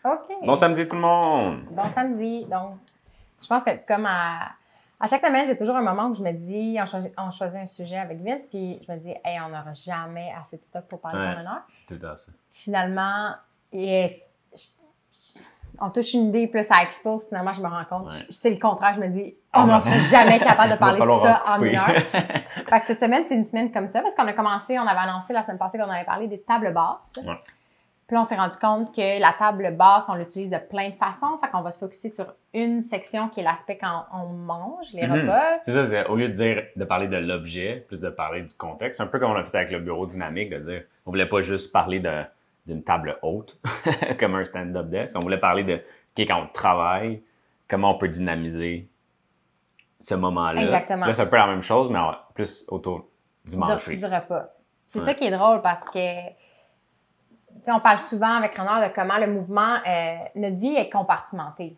OK. Bon samedi tout le monde! Bon samedi. Donc, je pense que comme à chaque semaine, j'ai toujours un moment où je me dis, on choisit un sujet avec Vince, puis je me dis, hey, on n'aura jamais assez de stock pour parler pendant une heure. C'est tout le temps ça. Finalement, on touche une idée, puis là, ça explose. Finalement, je me rends compte. C'est le contraire. Je me dis, oh non, on ne serait jamais capable de parler de tout ça en une heure. Fait que cette semaine, c'est une semaine comme ça, parce qu'on a commencé, on avait annoncé la semaine passée qu'on allait parler des tables basses. Ouais. Puis là, on s'est rendu compte que la table basse, on l'utilise de plein de façons. Fait qu'on va se focusser sur une section qui est l'aspect quand on mange, les repas. C'est ça, au lieu de parler de l'objet, plus de parler du contexte. Un peu comme on a fait avec le bureau dynamique, de dire, on voulait pas juste parler d'une table haute, comme un stand-up desk. On voulait parler de quand on travaille, comment on peut dynamiser ce moment-là. Exactement. Là, c'est un peu la même chose, mais plus autour du manger. Du repas. C'est ça qui est drôle parce que on parle souvent avec Renard de comment le mouvement, notre vie est compartimentée.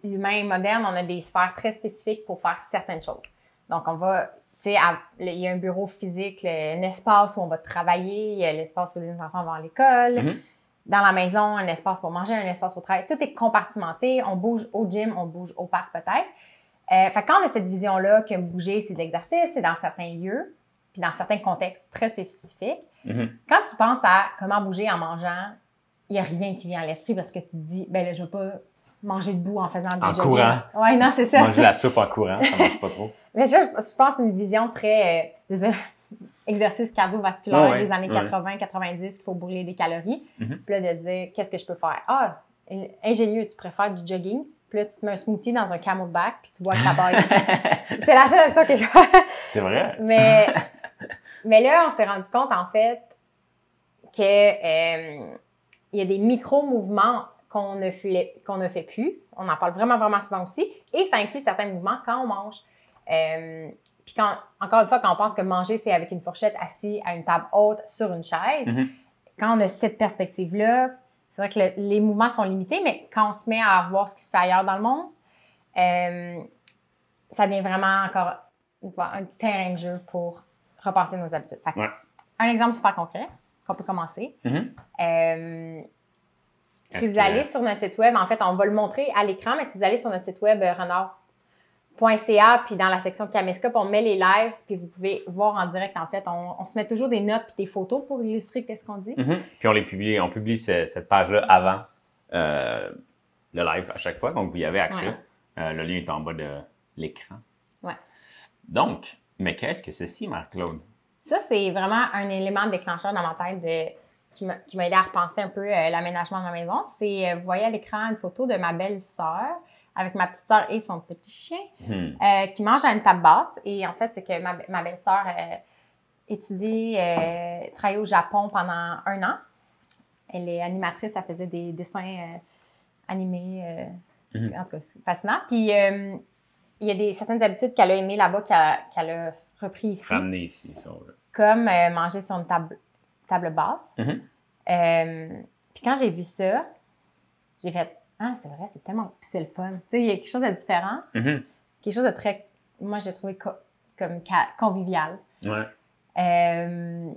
L'humain moderne, on a des sphères très spécifiques pour faire certaines choses. Donc, on va, il y a un bureau physique, un espace où on va travailler, il y a l'espace où les enfants vont à l'école, dans la maison, un espace pour manger, un espace pour travailler. Tout est compartimenté. On bouge au gym, on bouge au parc peut-être. Fait que quand on a cette vision-là que bouger, c'est de l'exercice, c'est dans certains lieux, puis dans certains contextes très spécifiques, quand tu penses à comment bouger en mangeant, il n'y a rien qui vient à l'esprit parce que tu te dis, ben là, je ne veux pas manger debout en faisant du jogging. En courant. Oui, non, c'est ça. Manger la soupe en courant, ça ne marche pas trop. Mais ça, je pense que c'est une vision très exercice cardiovasculaire des années 80-90 qu'il faut brûler des calories. Puis là, de se dire, qu'est-ce que je peux faire? Ah, ingénieux, tu préfères du jogging. Puis là, tu te mets un smoothie dans un camelback, puis tu vois que ta baille. C'est la seule option que je fais. C'est vrai. Mais là, on s'est rendu compte, en fait, que il y a des micro-mouvements qu'on ne fait plus. On en parle vraiment, vraiment souvent aussi. Et ça inclut certains mouvements quand on mange. Puis encore une fois, quand on pense que manger, c'est avec une fourchette assis à une table haute sur une chaise, quand on a cette perspective-là, c'est vrai que les mouvements sont limités, mais quand on se met à voir ce qui se fait ailleurs dans le monde, ça devient vraiment encore un terrain de jeu pour repenser nos habitudes. Fait, un exemple super concret qu'on peut commencer. Si vous allez sur notre site web, en fait, on va le montrer à l'écran, mais si vous allez sur notre site web, renard.ca, puis dans la section Caméscope, on met les lives, puis vous pouvez voir en direct, en fait. On se met toujours des notes puis des photos pour illustrer qu'est-ce qu'on dit. Puis on publie cette page-là avant le live à chaque fois, donc vous y avez accès. Le lien est en bas de l'écran. Donc, mais qu'est-ce que ceci, Marc-Claude? Ça, c'est vraiment un élément déclencheur dans ma tête qui m'a aidé à repenser un peu l'aménagement de ma maison. C'est, vous voyez à l'écran une photo de ma belle-sœur avec ma petite sœur et son petit chien qui mange à une table basse. Et en fait, c'est que ma belle-sœur travaillait au Japon pendant 1 an. Elle est animatrice, elle faisait des dessins animés. En tout cas, c'est fascinant. Puis, il y a certaines habitudes qu'elle a aimées là-bas qu'elle a repris ici. Ramener ici, si on veut. Comme manger sur une table basse. Puis quand j'ai vu ça, j'ai fait « Ah, c'est vrai, c'est tellement... » Puis c'est le fun. Tu sais, il y a quelque chose de différent. Quelque chose de très... Moi, j'ai trouvé comme convivial. Le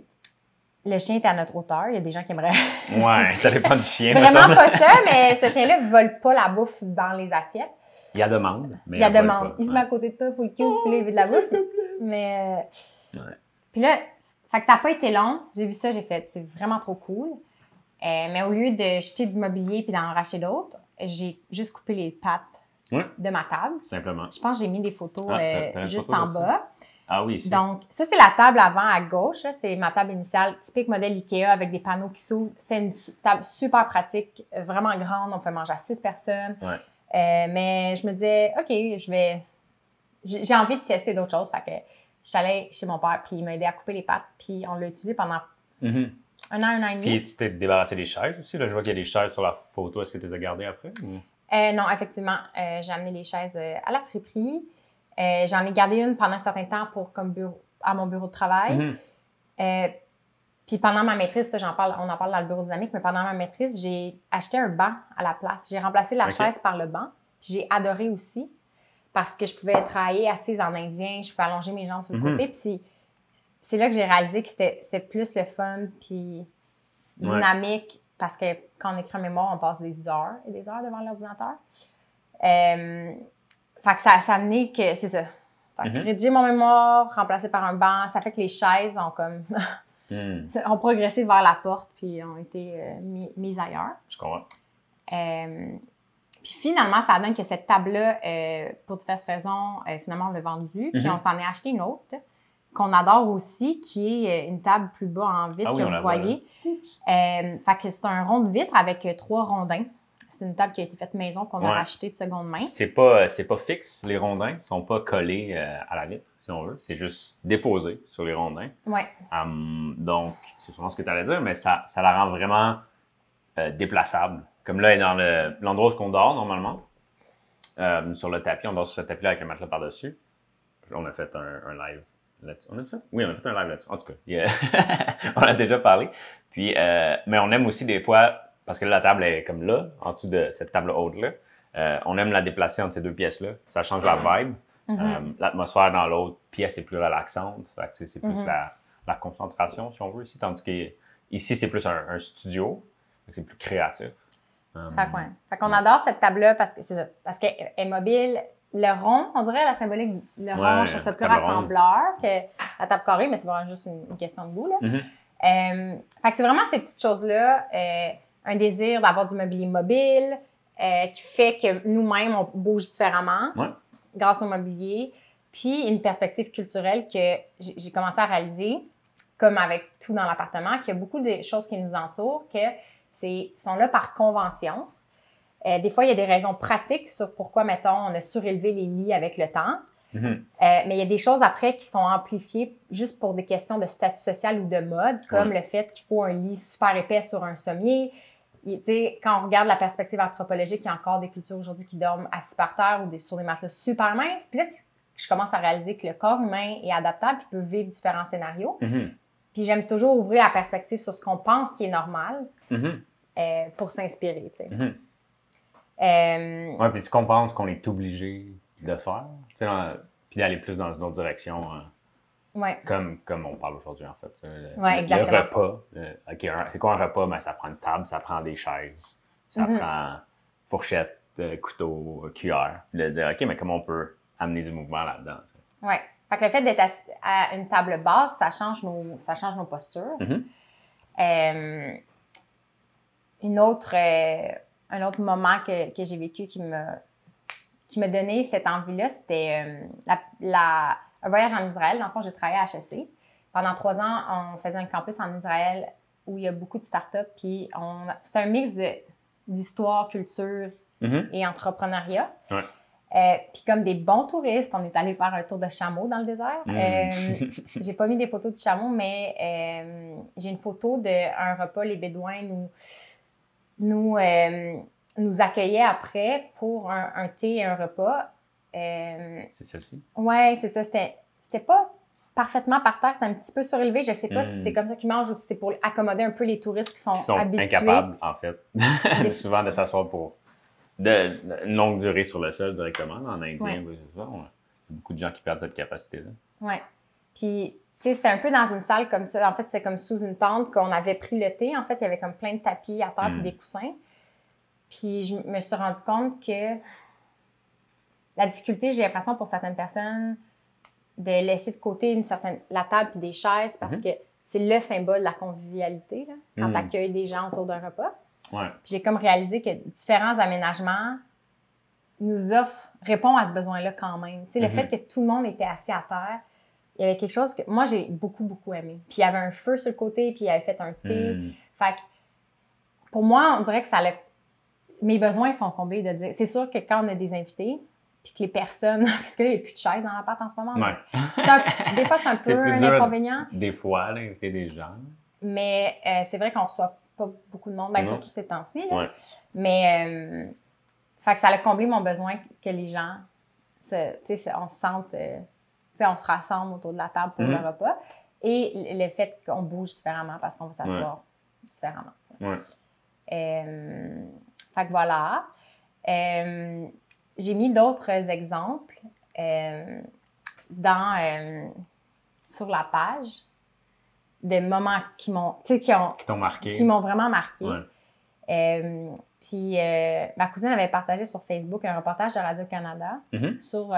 chien était à notre hauteur. Il y a des gens qui aimeraient... ça dépend du chien. Vraiment pas ça, mais ce chien-là ne vole pas la bouffe dans les assiettes. Il y a demande. Mais il y a demande. Il se met à côté de toi, il faut le cul, puis il veut de la bouffe. Mais... Puis là, fait que ça n'a pas été long. J'ai vu ça, j'ai fait, c'est vraiment trop cool. Mais au lieu de jeter du mobilier puis d'en racheter d'autres, j'ai juste coupé les pattes de ma table. Simplement. Je pense que j'ai mis des photos juste en bas. Ah oui, donc, ça, c'est la table avant à gauche. C'est ma table initiale, typique modèle Ikea avec des panneaux qui s'ouvrent. C'est une table super pratique, vraiment grande. On peut manger à 6 personnes. Mais je me disais, OK, j'ai envie de tester d'autres choses. Fait que je suis allée chez mon père, puis il m'a aidé à couper les pattes. Puis on l'a utilisé pendant 1 an, 1 an et demi. Puis tu t'es débarrassé des chaises aussi. Là, je vois qu'il y a des chaises sur la photo. Est-ce que tu les as gardées après? Non, effectivement. J'ai amené les chaises à la friperie. J'en ai gardé une pendant un certain temps à mon bureau de travail. Puis pendant ma maîtrise, ça, on en parle dans le bureau dynamique, mais pendant ma maîtrise, j'ai acheté un banc à la place. J'ai remplacé la chaise par le banc. Puis j'ai adoré aussi parce que je pouvais travailler assise en indien, je pouvais allonger mes jambes sur le côté. Puis c'est là que j'ai réalisé que c'était plus le fun puis dynamique parce que quand on écrit un mémoire, on passe des heures et des heures devant l'ordinateur. Fait que ça a amené que, c'est ça. Fait que rédiger mon mémoire, remplacé par un banc, ça fait que les chaises ont comme... ont progressé vers la porte, puis ont été mises ailleurs. Je comprends. Puis finalement, ça donne que cette table-là, pour diverses raisons, finalement, on l'a vendue. Puis on s'en est acheté une autre qu'on adore aussi, qui est une table plus bas en vitre que vous voyez. Fait que c'est un rond de vitre avec 3 rondins. C'est une table qui a été faite maison, qu'on a rachetée de seconde main. C'est pas fixe, les rondins. Ils sont pas collés à la vitre, si on veut. C'est juste déposé sur les rondins. Oui. Donc, c'est sûrement ce que tu allais dire, mais ça la rend vraiment déplaçable. Comme là, dans l'endroit où on dort, normalement, sur le tapis, on dort sur ce tapis-là avec un matelas par-dessus. On a fait un live là-dessus. On a dit ça? Oui, on a fait un live là-dessus. En tout cas, on a déjà parlé. Puis, mais on aime aussi des fois, parce que là, la table est comme là, en dessous de cette table haute-là, on aime la déplacer entre ces 2 pièces-là. Ça change la vibe. L'atmosphère dans l'autre pièce est plus relaxante. Fait que, c'est plus la concentration, si on veut, ici. Tandis que ici, c'est plus un studio. C'est plus créatif. Fait qu'on adore cette table-là parce que c'est ça. Parce qu'elle est mobile. Le rond, on dirait la symbolique le rond, je trouve ça plus rassembleur que la table carrée, mais c'est vraiment juste une question de goût, là. Fait que c'est vraiment ces petites choses-là, un désir d'avoir du mobilier mobile, qui fait que nous-mêmes, on bouge différemment grâce au mobilier, puis une perspective culturelle que j'ai commencé à réaliser, comme avec tout dans l'appartement, qu'il y a beaucoup de choses qui nous entourent, que sont là par convention. Des fois, il y a des raisons pratiques sur pourquoi, mettons, on a surélevé les lits avec le temps. Mais il y a des choses après qui sont amplifiées juste pour des questions de statut social ou de mode, comme le fait qu'il faut un lit super épais sur un sommier. Quand on regarde la perspective anthropologique, il y a encore des cultures aujourd'hui qui dorment assis par terre ou sur des matelas super minces. Puis là, je commence à réaliser que le corps humain est adaptable et peut vivre différents scénarios. Puis j'aime toujours ouvrir la perspective sur ce qu'on pense qui est normal pour s'inspirer. Oui, puis ce qu'on pense qu'on est obligé de faire, puis d'aller plus dans une autre direction, comme on parle aujourd'hui, en fait. Le repas. C'est quoi un repas? Ben, ça prend une table, ça prend des chaises, ça prend fourchette, couteau, cuillère. Puis de dire, OK, mais comment on peut amener du mouvement là-dedans? Oui. Fait que le fait d'être à une table basse, ça change nos postures. Un autre moment que j'ai vécu qui m'a donné cette envie-là, c'était un voyage en Israël. Dans le fond, j'ai travaillé à HEC. Pendant 3 ans, on faisait un campus en Israël où il y a beaucoup de startups. Puis c'était un mix d'histoire, culture et entrepreneuriat. Puis comme des bons touristes, on est allé faire un tour de chameau dans le désert. J'ai pas mis des photos du chameau, mais j'ai une photo d'un repas. Les Bédouins nous accueillaient après pour un thé et un repas. C'est celle-ci? Oui, c'est ça. C'était pas parfaitement par terre, c'est un petit peu surélevé. Je sais pas si c'est comme ça qu'ils mangent ou si c'est pour accommoder un peu les touristes qui sont habitués. Incapables, en fait, souvent de s'asseoir pour une longue durée sur le sol directement. En indien, il y a beaucoup de gens qui perdent cette capacité-là. Oui. Puis, tu sais, c'était un peu dans une salle comme ça. En fait, c'est comme sous une tente qu'on avait pris le thé. En fait, il y avait comme plein de tapis à terre et des coussins. Puis, je me suis rendu compte que la difficulté, j'ai l'impression pour certaines personnes, de laisser de côté la table et des chaises parce que c'est le symbole de la convivialité, là, quand tu accueilles des gens autour d'un repas. Puis j'ai comme réalisé que différents aménagements répondent à ce besoin-là quand même. Tu sais, le fait que tout le monde était assis à terre, il y avait quelque chose que moi, j'ai beaucoup, beaucoup aimé. Puis il y avait un feu sur le côté, puis il avait fait un thé. Fait que pour moi, on dirait que mes besoins sont comblés de dire... C'est sûr que quand on a des invités, puis que les personnes... Parce que là, il n'y a plus de chaises dans l'appart en ce moment. Des fois, c'est un peu un inconvénient. Des fois, d'inviter des gens. Mais c'est vrai qu'on ne reçoit pas beaucoup de monde, surtout ces temps-ci. Mais fait que ça a comblé mon besoin que les gens, on se sente... on se rassemble autour de la table pour le repas. Et le fait qu'on bouge différemment parce qu'on va s'asseoir différemment. Fait que voilà. J'ai mis d'autres exemples sur la page de moments qui m'ont marqué. Qui m'ont vraiment marqué. Puis ma cousine avait partagé sur Facebook un reportage de Radio-Canada sur...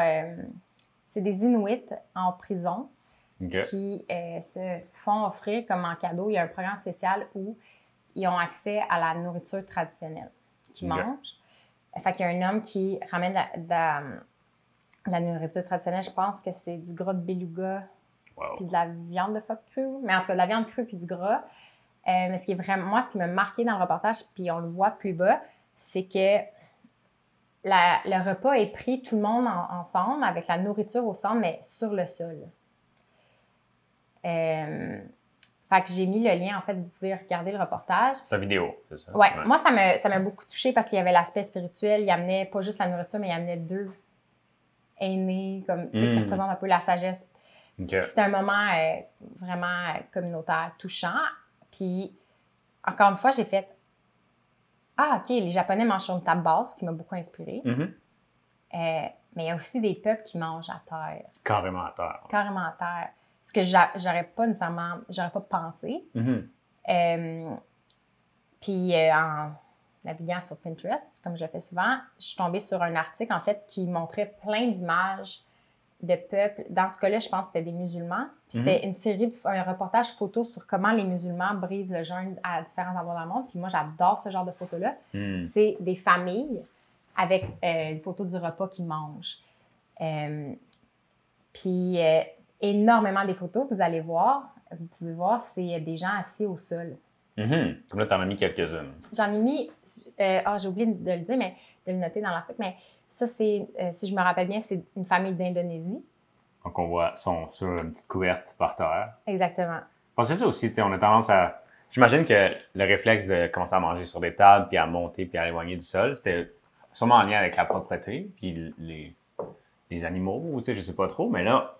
c'est des Inuits en prison qui se font offrir comme en cadeau. Il y a un programme spécial où ils ont accès à la nourriture traditionnelle qu'ils mangent. Fait qu'il y a un homme qui ramène de la nourriture traditionnelle. Je pense que c'est du gras de beluga puis de la viande de phoque crue. Mais en tout cas, de la viande crue puis du gras. Mais ce qui est vraiment... Moi, ce qui m'a marqué dans le reportage, puis on le voit plus bas, c'est que le repas est pris tout le monde ensemble, avec la nourriture au centre, mais sur le sol. Fait que j'ai mis le lien, en fait, vous pouvez regarder le reportage. C'est une vidéo, c'est ça? Ouais. Moi, ça m'a beaucoup touchée parce qu'il y avait l'aspect spirituel. Il amenait pas juste la nourriture, mais il amenait 2 aînés, comme, qui représentent un peu la sagesse. C'était un moment vraiment communautaire, touchant. Puis, encore une fois, j'ai fait « Ah, OK, les Japonais mangent sur une table basse », qui m'a beaucoup inspirée. Mais il y a aussi des peuples qui mangent à terre. Carrément à terre. Ouais. Carrément à terre. Ce que j'aurais pas pensé. Puis en naviguant sur Pinterest, comme je le fais souvent, je suis tombée sur un article, en fait, qui montrait plein d'images de peuples. Dans ce cas-là, je pense que c'était des musulmans. Puis c'était une série un reportage photo sur comment les musulmans brisent le jeûne à différents endroits dans le monde. Puis moi, j'adore ce genre de photos-là. C'est des familles avec une photo du repas qu'ils mangent. Puis énormément des photos, vous allez voir, vous pouvez voir, c'est des gens assis au sol. Comme là, tu en as mis quelques-unes. J'en ai mis, j'ai oublié de le dire, mais de le noter dans l'article, mais ça, c'est, si je me rappelle bien, c'est une famille d'Indonésie. Donc, on voit, sont sur une petite couverte par terre. Exactement. C'est ça aussi, tu sais, on a tendance à... J'imagine que le réflexe de commencer à manger sur des tables, puis à monter, puis à éloigner du sol, c'était sûrement en lien avec la propreté, puis les animaux, tu sais, je sais pas trop, mais là,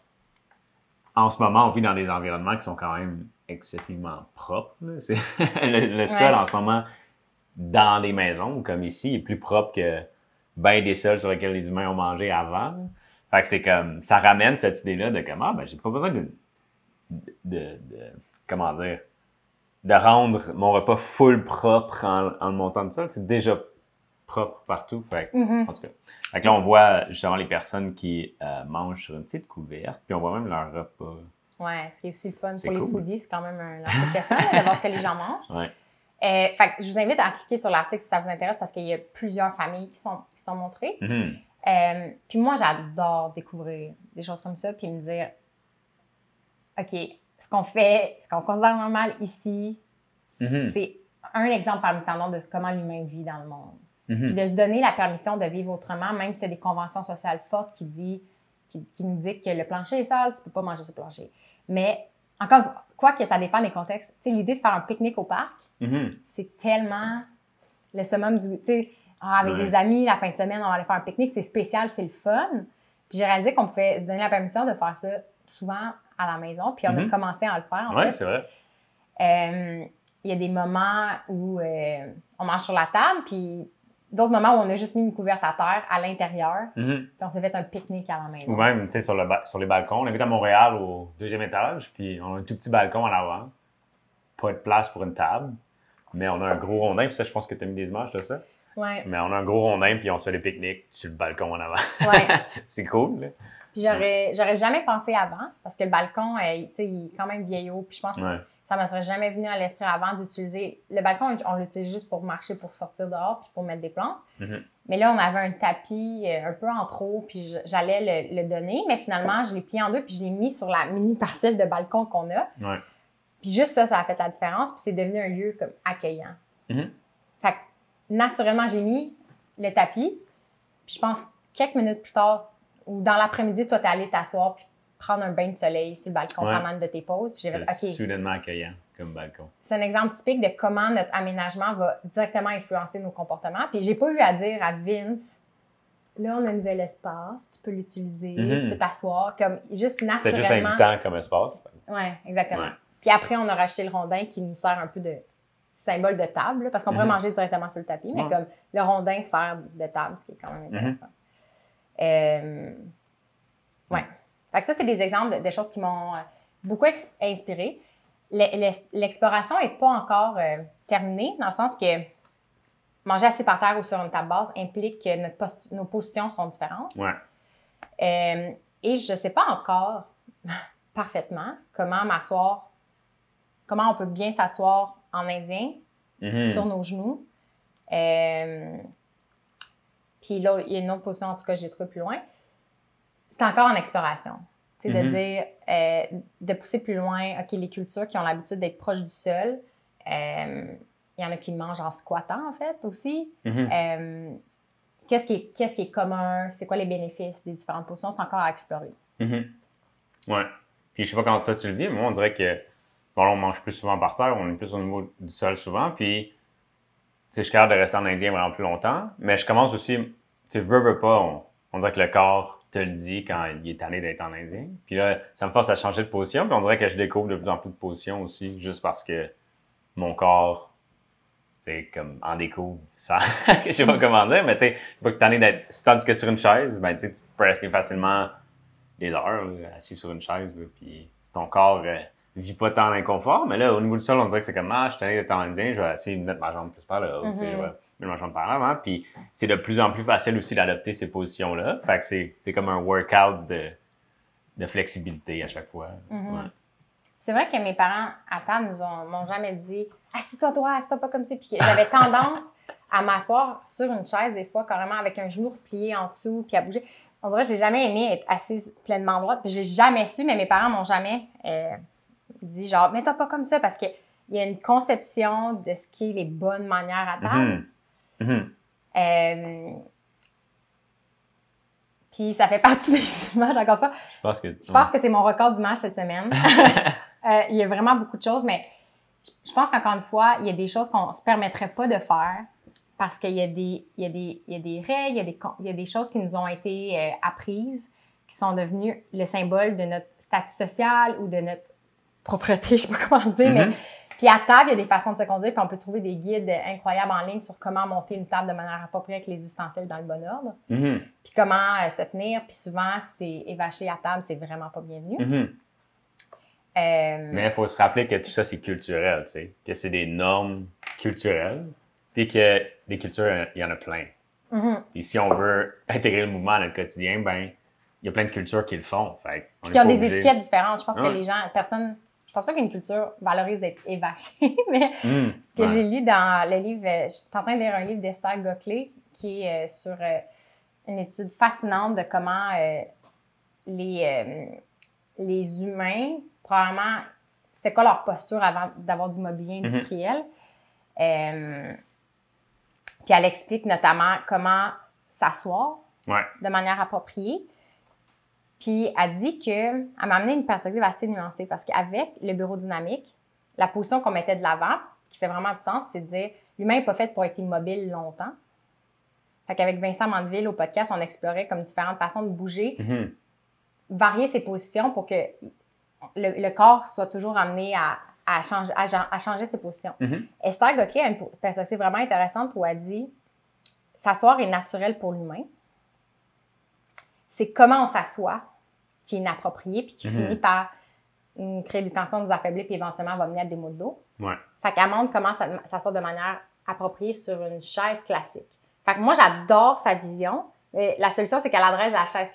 en ce moment, on vit dans des environnements qui sont quand même excessivement propres. C'est le sol, en ce moment, dans les maisons, comme ici, est plus propre que bien des sols sur lesquels les humains ont mangé avant. Fait que c'est comme, ça ramène cette idée-là de comme, j'ai pas besoin comment dire, de rendre mon repas full propre en le montant de sol. C'est déjà propre partout. Fait que, en tout cas. Fait que là, on voit justement les personnes qui mangent sur une petite couverte, puis on voit même leur repas. Ouais, ce qui est aussi le fun pour cool. Les foodies, c'est quand même un article fun de voir ce que les gens mangent. Ouais. Fait que je vous invite à cliquer sur l'article si ça vous intéresse parce qu'il y a plusieurs familles qui sont montrées. Puis moi, j'adore découvrir des choses comme ça puis me dire, OK, ce qu'on considère normal ici, c'est un exemple parmi tant d'autres de comment l'humain vit dans le monde. Puis de se donner la permission de vivre autrement, même si il y a des conventions sociales fortes qui nous disent que le plancher est sale, tu peux pas manger sur le plancher. Mais encore, quoi que ça dépend des contextes, tu sais, l'idée de faire un pique-nique au parc, c'est tellement le summum du... Tu sais, avec des amis, la fin de semaine, on va aller faire un pique-nique, c'est spécial, c'est le fun. Puis j'ai réalisé qu'on pouvait se donner la permission de faire ça souvent à la maison, puis on a commencé à le faire, en fait. Oui, c'est vrai. Il y a des moments où on mange sur la table, puis d'autres moments où on a juste mis une couverte à terre à l'intérieur, puis on s'est fait un pique-nique à la maison. Ou même, tu sais, sur les balcons. On habite à Montréal au 2e étage, puis on a un tout petit balcon en avant. Pas de place pour une table, mais on a un gros rondin, puis ça, je pense que tu as mis des images de ça. Ouais. Mais on a un gros rondin, puis on se fait des pique-niques sur le balcon en avant. Ouais. C'est cool, là. Puis j'aurais jamais pensé avant, parce que le balcon, tu sais, il est quand même vieillot, puis je pense que ça me serait jamais venu à l'esprit avant d'utiliser... Le balcon, on l'utilise juste pour marcher, pour sortir dehors, puis pour mettre des plantes. Mais là, on avait un tapis un peu en trop, puis j'allais le donner, mais finalement, je l'ai plié en deux, puis je l'ai mis sur la mini parcelle de balcon qu'on a. Ouais. Puis juste ça a fait la différence, puis c'est devenu un lieu comme accueillant. Fait que naturellement, j'ai mis le tapis, puis je pense quelques minutes plus tard, ou dans l'après-midi, toi, t'es allé t'asseoir, puis prendre un bain de soleil sur le balcon pendant une de tes pauses. Puis j'ai fait, OK. Soudainement accueillant comme balcon. C'est un exemple typique de comment notre aménagement va directement influencer nos comportements. Puis j'ai pas eu à dire à Vince, là, on a un nouvel espace, tu peux l'utiliser, tu peux t'asseoir, comme juste naturellement. C'est juste invitant comme espace. Oui, exactement. Puis après, on a racheté le rondin qui nous sert un peu de symbole de table, là, parce qu'on pourrait manger directement sur le tapis, mais comme le rondin sert de table, ce qui est quand même intéressant. Ouais. Fait que ça, c'est des exemples de choses qui m'ont beaucoup inspirée. L'exploration n'est pas encore terminée, dans le sens que manger assis par terre ou sur une table basse implique que nos positions sont différentes. Ouais. Et je ne sais pas encore parfaitement comment on peut bien s'asseoir en indien sur nos genoux. Puis là, il y a une autre position, en tout cas, j'ai trouvé plus loin. C'est encore en exploration. Tu sais, de dire, de pousser plus loin, OK, les cultures qui ont l'habitude d'être proches du sol, il y en a qui le mangent en squattant, en fait, aussi. Qu'est-ce qui est commun? C'est quoi les bénéfices des différentes positions? C'est encore à explorer. Ouais. Puis je sais pas quand toi tu le vis, mais moi, on dirait que bon, là, on mange plus souvent par terre, on est plus au niveau du sol souvent, puis tu sais, je suis capable de rester en indien vraiment plus longtemps, mais je commence aussi, tu sais, veux pas, on dirait que le corps te le dit quand il est tanné d'être en indien. Puis là, ça me force à changer de position, puis on dirait que je découvre de plus en plus de positions aussi, juste parce que mon corps, tu sais, comme en découvre, ça, je sais pas comment dire, mais tu sais, pas que tanné d'être, tandis que sur une chaise, ben tu sais, tu peux rester facilement des heures là, assis sur une chaise, là, puis ton corps vit pas tant d'inconfort, mais là, au niveau du sol, on dirait que c'est comme, je suis tanné d'être en indien, je vais essayer de mettre ma jambe plus par là, tu sais, je vais mettre ma jambe par là, puis c'est de plus en plus facile aussi d'adopter ces positions-là, fait que c'est comme un workout de flexibilité à chaque fois. Ouais. C'est vrai que mes parents, à table, m'ont jamais dit « Assis-toi droit, assis-toi pas comme ça », puis j'avais tendance à m'asseoir sur une chaise, des fois, carrément avec un genou replié en dessous, puis à bouger. On dirait que j'ai jamais aimé être assise pleinement droite, puis j'ai jamais su, mais mes parents m'ont jamais dit genre « Mets-toi pas comme ça », parce qu'il y a une conception de ce qui est les bonnes manières à table. Puis ça fait partie des images encore pas. Je pense que c'est mon record d'image cette semaine. Il y a vraiment beaucoup de choses, mais je pense qu'encore une fois, il y a des choses qu'on ne se permettrait pas de faire parce qu'il y a des règles, il y a des choses qui nous ont été apprises, qui sont devenues le symbole de notre statut social ou de notre propreté, je ne sais pas comment dire, mais puis à table, il y a des façons de se conduire, puis on peut trouver des guides incroyables en ligne sur comment monter une table de manière appropriée avec les ustensiles dans le bon ordre, puis comment se tenir, puis souvent, si t'es évaché à table, c'est vraiment pas bienvenu. Mais il faut se rappeler que tout ça, c'est culturel, tu sais, que c'est des normes culturelles, puis que des cultures, il y en a plein. Puis si on veut intégrer le mouvement à notre quotidien, ben il y a plein de cultures qui le font. Fait, qui ont des étiquettes différentes. Je pense que les gens, je pense pas qu'une culture valorise d'être évachée, mais ce que j'ai lu dans le livre, je suis en train de lire un livre d'Esther Goclé qui est sur une étude fascinante de comment les humains, probablement, c'était quoi leur posture avant d'avoir du mobilier industriel. Puis elle explique notamment comment s'asseoir de manière appropriée. Puis elle dit qu'elle m'a amené une perspective assez nuancée parce qu'avec le bureau dynamique, la position qu'on mettait de l'avant, qui fait vraiment du sens, c'est de dire l'humain n'est pas fait pour être immobile longtemps. Fait qu'avec Vincent Mandeville au podcast, on explorait comme différentes façons de bouger, varier ses positions pour que le corps soit toujours amené à changer ses positions. Esther Goclé a une perspective vraiment intéressante où elle dit s'asseoir est naturel pour l'humain. C'est comment on s'assoit qui est inapproprié puis qui finit par créer des tensions, nous affaiblir puis éventuellement va mener à des maux de dos. Fait qu'elle montre comment s'asseoir de manière appropriée sur une chaise classique. Fait que moi, j'adore sa vision. La solution, c'est qu'elle adresse la chaise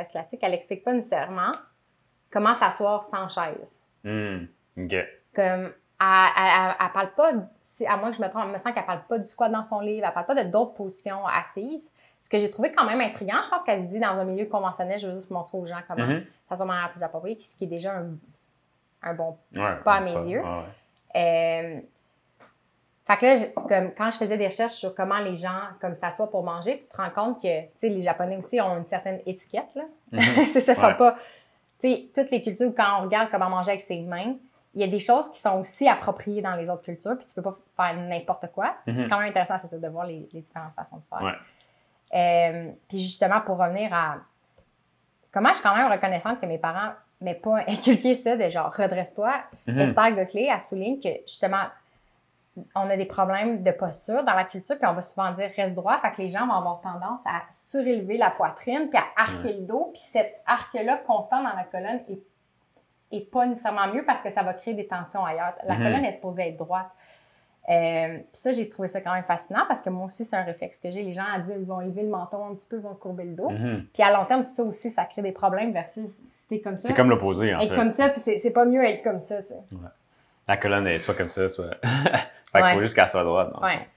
classique. Elle n'explique pas nécessairement comment s'asseoir sans chaise. Comme, elle parle pas, à moins que je me trompe, elle me sent qu'elle parle pas du squat dans son livre, elle parle pas de d'autres positions assises. Ce que j'ai trouvé quand même intriguant, je pense qu'elle se dit dans un milieu conventionnel, je veux juste montrer aux gens comment s'asseoir de manière plus appropriée, ce qui est déjà un bon pas à mes yeux. Fait que là, quand je faisais des recherches sur comment les gens s'assoient pour manger, tu te rends compte que, tu sais, les Japonais aussi ont une certaine étiquette, là. Ce sont pas, tu sais, toutes les cultures, quand on regarde comment manger avec ses mains, il y a des choses qui sont aussi appropriées dans les autres cultures, puis tu peux pas faire n'importe quoi. C'est quand même intéressant, c'est ça, de voir les différentes façons de faire. Puis justement, pour revenir à comment je suis quand même reconnaissante que mes parents m'aient pas inculqué ça de genre redresse-toi. Esther Goclé, elle souligne que justement, on a des problèmes de posture dans la culture, puis on va souvent dire reste droit, fait que les gens vont avoir tendance à surélever la poitrine, puis à arquer le dos, puis cet arc-là constant dans la colonne est pas nécessairement mieux parce que ça va créer des tensions ailleurs. La colonne est supposée être droite. Puis ça, j'ai trouvé ça quand même fascinant parce que moi aussi, c'est un réflexe que j'ai. Les gens à dire ils vont lever le menton un petit peu, ils vont courber le dos. Puis à long terme, ça aussi, ça crée des problèmes versus si t'es comme ça. C'est comme l'opposé, en fait. Être comme ça, puis c'est pas mieux être comme ça, tu sais. Ouais. La colonne est soit comme ça, soit... fait qu'il faut juste qu'elle soit droite. Donc. Ouais.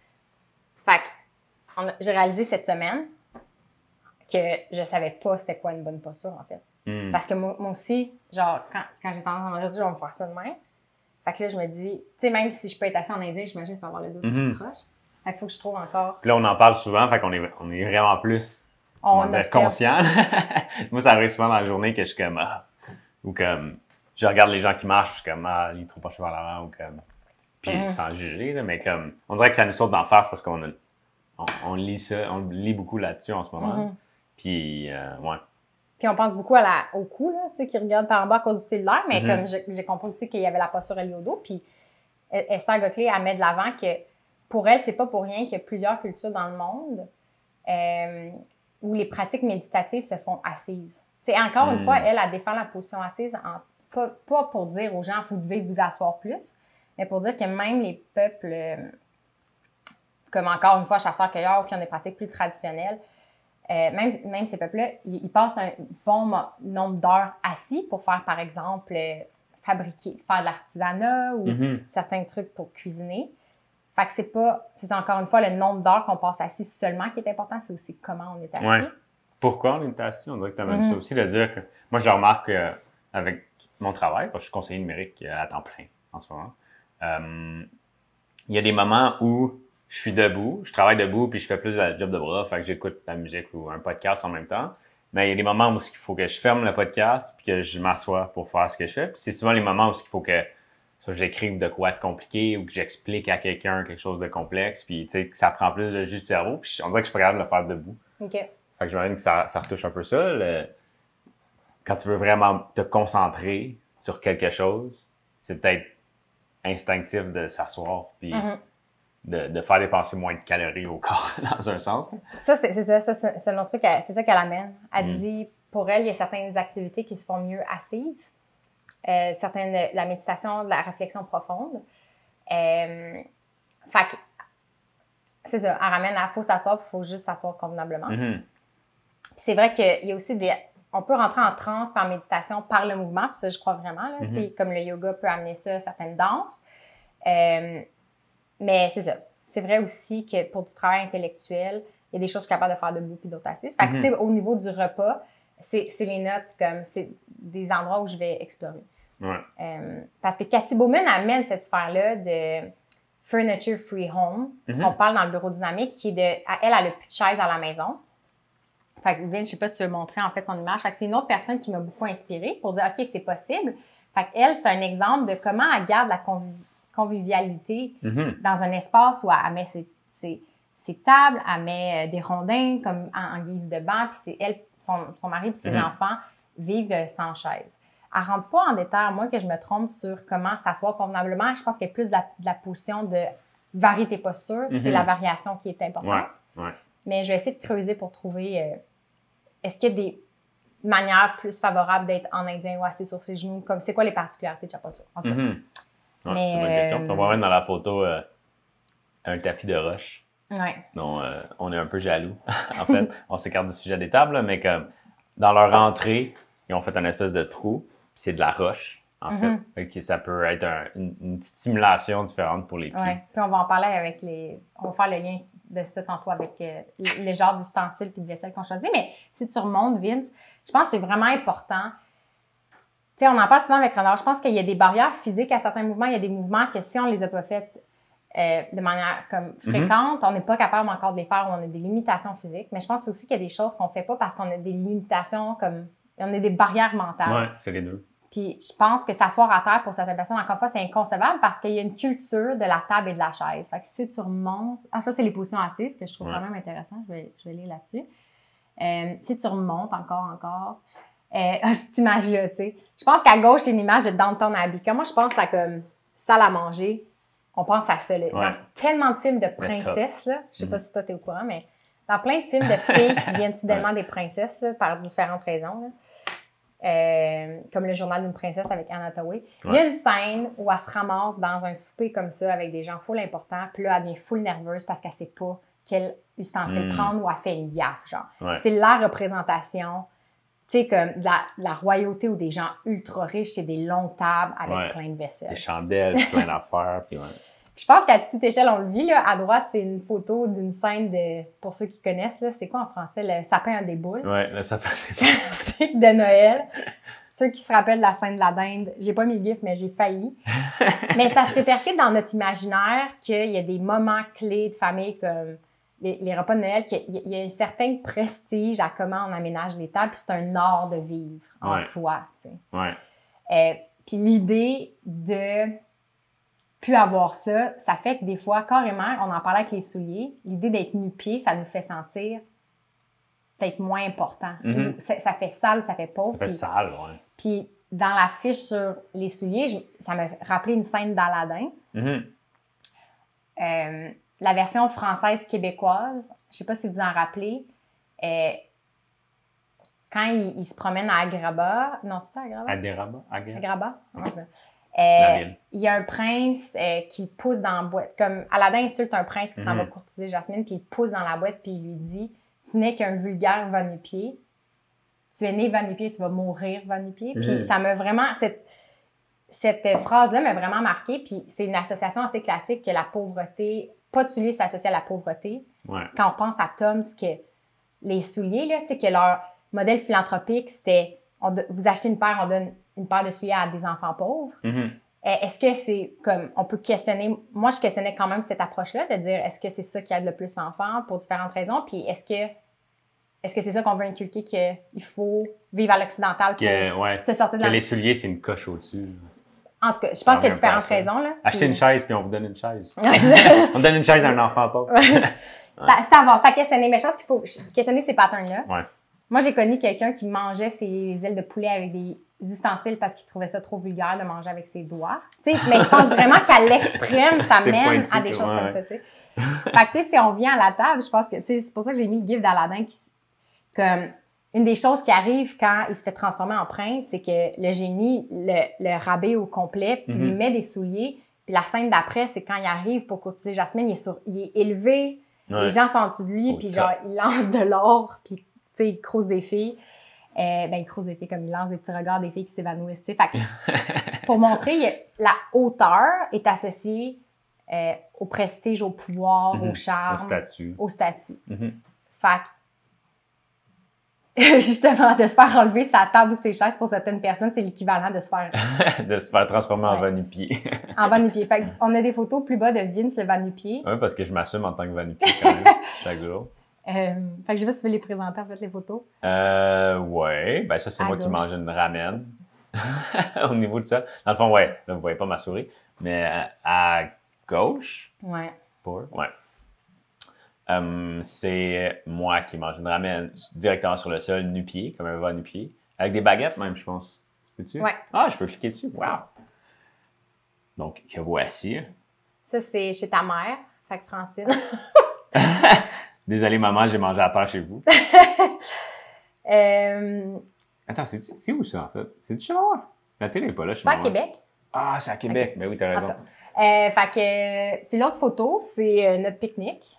Fait que j'ai réalisé cette semaine que je savais pas c'était quoi une bonne posture, en fait. Parce que moi aussi, genre, quand j'ai tendance à me dire, je vais me faire ça de même. Fait que là, je me dis, tu sais, même si je peux être assis en indien, j'imagine que je peux avoir le dos tout proche. Fait qu'il faut que je trouve encore. Puis là, on en parle souvent, fait qu'on est vraiment plus conscient. Moi, ça arrive souvent dans la journée que je suis comme, ou comme, je regarde les gens qui marchent, je suis comme, ils trouvent pas cheval avant, ou comme, puis sans juger, là, mais comme, on dirait que ça nous saute d'en face parce qu'on lit ça, on lit beaucoup là-dessus en ce moment. Puis, ouais. Puis on pense beaucoup au cou, là, tu sais, qui regarde par en bas à cause du cellulaire, mais comme j'ai compris aussi qu'il y avait la posture reliée au dos. Puis Esther Goclé, elle met de l'avant que pour elle, c'est pas pour rien qu'il y a plusieurs cultures dans le monde où les pratiques méditatives se font assises. Tu sais, encore une fois, elle défend la position assise, pas pour dire aux gens, vous devez vous asseoir plus, mais pour dire que même les peuples, comme encore une fois, chasseurs-cueilleurs, qui ont des pratiques plus traditionnelles, même ces peuples-là, ils passent un bon nombre d'heures assis pour faire, par exemple, faire de l'artisanat ou certains trucs pour cuisiner. Fait que c'est encore une fois le nombre d'heures qu'on passe assis seulement qui est important, c'est aussi comment on est assis. Ouais. Pourquoi on est assis? On dirait que tu amènes ça aussi, de dire que moi, je le remarque avec mon travail, parce que je suis conseiller numérique à temps plein en ce moment. Il y a des moments où je suis debout, je travaille debout, puis je fais plus de la job de bras, fait que j'écoute la musique ou un podcast en même temps. Mais il y a des moments où il faut que je ferme le podcast, puis que je m'assois pour faire ce que je fais. Puis c'est souvent les moments où il faut que soit j'écrive de quoi de compliqué ou que j'explique à quelqu'un quelque chose de complexe, puis tu sais, que ça prend plus de jus de cerveau, puis on dirait que je suis pas capable de le faire debout. OK. Fait que j'imagine que ça retouche un peu ça. Quand tu veux vraiment te concentrer sur quelque chose, c'est peut-être instinctif de s'asseoir, puis de faire dépenser moins de calories au corps, dans un sens. Ça, c'est un autre truc, c'est ça qu'elle amène. Elle dit, pour elle, il y a certaines activités qui se font mieux assises. Certaines, la méditation, de la réflexion profonde. Fait que, c'est ça, elle ramène à faut s'asseoir, il faut juste s'asseoir convenablement. Puis c'est vrai qu'il y a aussi on peut rentrer en transe par méditation, par le mouvement, puis ça, je crois vraiment, là, comme le yoga peut amener ça, certaines danses. Mais c'est ça. C'est vrai aussi que pour du travail intellectuel, il y a des choses que je suis capable de faire debout puis d'autres assises. Fait que, tu sais, au niveau du repas, c'est les notes comme, c'est des endroits où je vais explorer. Ouais. Parce que Cathy Bowman amène cette sphère-là de Furniture Free Home. On parle dans le bureau dynamique, qui est elle a plus de chaise à la maison. Fait que Vin, je sais pas si tu veux montrer en fait son image. Fait que c'est une autre personne qui m'a beaucoup inspirée pour dire, OK, c'est possible. Fait qu'elle, c'est un exemple de comment elle garde la convivialité dans un espace où elle met ses tables, elle met des rondins comme en guise de banc, puis c'est elle, son mari puis ses enfants vivent sans chaise. Elle ne rentre pas en détail, à moins que je me trompe sur comment s'asseoir convenablement. Je pense qu'il y a plus de la position de varier tes postures. C'est la variation qui est importante. Ouais. Mais je vais essayer de creuser pour trouver est-ce qu'il y a des manières plus favorables d'être en indien ou assis sur ses genoux? Comme c'est quoi les particularités de chaque posture? En tout cas. Ouais, c'est une bonne question. On va mettre dans la photo un tapis de roche. Ouais. Donc, on est un peu jaloux, en fait. On s'écarte du sujet des tables, mais comme dans leur entrée, ils ont fait une espèce de trou, puis c'est de la roche, en fait. Ça peut être une petite stimulation différente pour les pieds. Oui, puis on va en parler on va faire le lien de ça tantôt avec les genres d'ustensiles puis de vaisselle qu'on choisit. Mais si tu remontes, Vince, je pense que c'est vraiment important. Tu sais, on en parle souvent avec Renard. Je pense qu'il y a des barrières physiques à certains mouvements. Il y a des mouvements que si on ne les a pas faits de manière comme fréquente, on n'est pas capable encore de les faire ou on a des limitations physiques. Mais je pense aussi qu'il y a des choses qu'on ne fait pas parce qu'on a des limitations comme... On a des barrières mentales. Oui, c'est les deux. Puis je pense que s'asseoir à terre pour certaines personnes, encore une fois, c'est inconcevable parce qu'il y a une culture de la table et de la chaise. Fait que si tu remontes... Ah, ça, c'est les positions assises que je trouve quand même intéressant. Je vais lire là-dessus. Si tu remontes encore... cette image-là, tu sais. Je pense qu'à gauche, c'est une image de Downton Abbey. Quand moi, je pense à comme salle à manger, on pense à ça. Là. Dans tellement de films de princesses, là, je sais pas si toi, t'es au courant, mais dans plein de films de filles qui deviennent soudainement des princesses là, par différentes raisons. Là. comme le journal d'une princesse avec Anna Hathaway. Il y a une scène où elle se ramasse dans un souper comme ça avec des gens full importants, puis là, elle devient full nerveuse parce qu'elle sait pas quel ustensile prendre ou elle fait une gaffe, genre. C'est la représentation, tu sais, comme de la royauté ou des gens ultra riches, c'est des longues tables avec plein de vaisselle. Des chandelles, plein d'affaires, puis je pense qu'à petite échelle, on le vit, là. À droite, c'est une photo d'une scène de, pour ceux qui connaissent, là, c'est quoi en français? Le sapin à des boules. Oui, le sapin à des boules. de Noël. Ceux qui se rappellent de la scène de la dinde, j'ai pas mis le gif, mais j'ai failli. Mais ça se répercute dans notre imaginaire qu'il y a des moments clés de famille comme les repas de Noël, qu'il y a un certain prestige à comment on aménage les tables, puis c'est un art de vivre en soi, tu sais. Ouais. Puis l'idée de plus avoir ça, ça fait que des fois, carrément, on en parlait avec les souliers, l'idée d'être nu-pied, ça nous fait sentir peut-être moins important. Ça fait sale ou ça fait pauvre. Ça fait sale, oui. Puis dans la fiche sur les souliers, ça m'a rappelé une scène d'Aladin. La version française québécoise, je ne sais pas si vous en rappelez, quand il se promène à Agrabah, non, c'est ça, Agrabah? Agrabah. Il y a un prince qui pousse dans la boîte. Comme Aladin insulte un prince qui s'en va courtiser Jasmine, puis il pousse dans la boîte, puis il lui dit « Tu n'es qu'un vulgaire va-nu-pied. Tu es né va-nu-pied, tu vas mourir va-nu-pied. » Puis ça m'a vraiment... Cette phrase-là m'a vraiment marquée, puis c'est une association assez classique que la pauvreté... Pas de souliers s'associe à la pauvreté. Quand on pense à Tom's, que les souliers, là, tu sais, que leur modèle philanthropique, c'était vous achetez une paire, on donne une paire de souliers à des enfants pauvres. Est-ce que c'est comme, on peut questionner, moi je questionnais quand même cette approche-là, de dire est-ce que c'est ça qui aide le plus l'enfant pour différentes raisons, puis est-ce que c'est ça qu'on veut inculquer, qu'il faut vivre à l'occidental pour se sortir de la... Que les souliers, c'est une coche au-dessus. En tout cas, je pense qu'il y a différentes raisons. Là, acheter une chaise, puis on vous donne une chaise. On donne une chaise à un enfant pauvre. C'est à voir, c'est à questionner, mais je pense qu'il faut questionner ces patterns-là. Ouais. Moi, j'ai connu quelqu'un qui mangeait ses ailes de poulet avec des ustensiles parce qu'il trouvait ça trop vulgaire de manger avec ses doigts. T'sais, mais je pense vraiment qu'à l'extrême, ça mène à des choses comme ça. T'sais. Fait que, tu sais, si on vient à la table, je pense que, tu sais, c'est pour ça que j'ai mis le gif d'Aladin comme une des choses qui arrive quand il se fait transformer en prince, c'est que le génie le rabat au complet, puis lui met des souliers. Puis la scène d'après, c'est quand il arrive pour courtiser Jasmine, il est élevé, les gens sont en dessous de lui, puis genre, il lance de l'or, puis tu sais, il crouse des filles. Il crouse des filles comme il lance des petits regards des filles qui s'évanouissent. Fait que, pour montrer, la hauteur est associée au prestige, au pouvoir, au charme. Au statut. Fait que, justement, de se faire enlever sa table ou ses chaises pour certaines personnes, c'est l'équivalent de se faire... de se faire transformer en va-nu-pied. En va-nu-pied. Fait qu'on a des photos plus bas de Vince, le va-nu-pied. Oui, parce que je m'assume en tant que va-nu-pied quand même, chaque jour. Fait que je sais pas si tu veux les présenter, en fait, les photos. Ouais. Ben ça, c'est moi qui mange une ramen. Au niveau de ça. Dans le fond, là, vous voyez pas ma souris. Mais à gauche... c'est moi qui mange une ramen directement sur le sol, nu-pied, comme un va nu-pied. Avec des baguettes même, je pense. Tu peux-tu? Ouais. Ah, je peux cliquer dessus. Wow! Donc, que voici. Ça, c'est chez ta mère. Fait que Francine. Désolée, maman, j'ai mangé à terre chez vous. Attends, c'est où ça, en fait? C'est-tu chez moi? La télé n'est pas là chez moi. Pas à Québec. Ah, c'est à Québec. Okay. Ben oui, t'as raison. Fait que... Puis l'autre photo, c'est notre pique-nique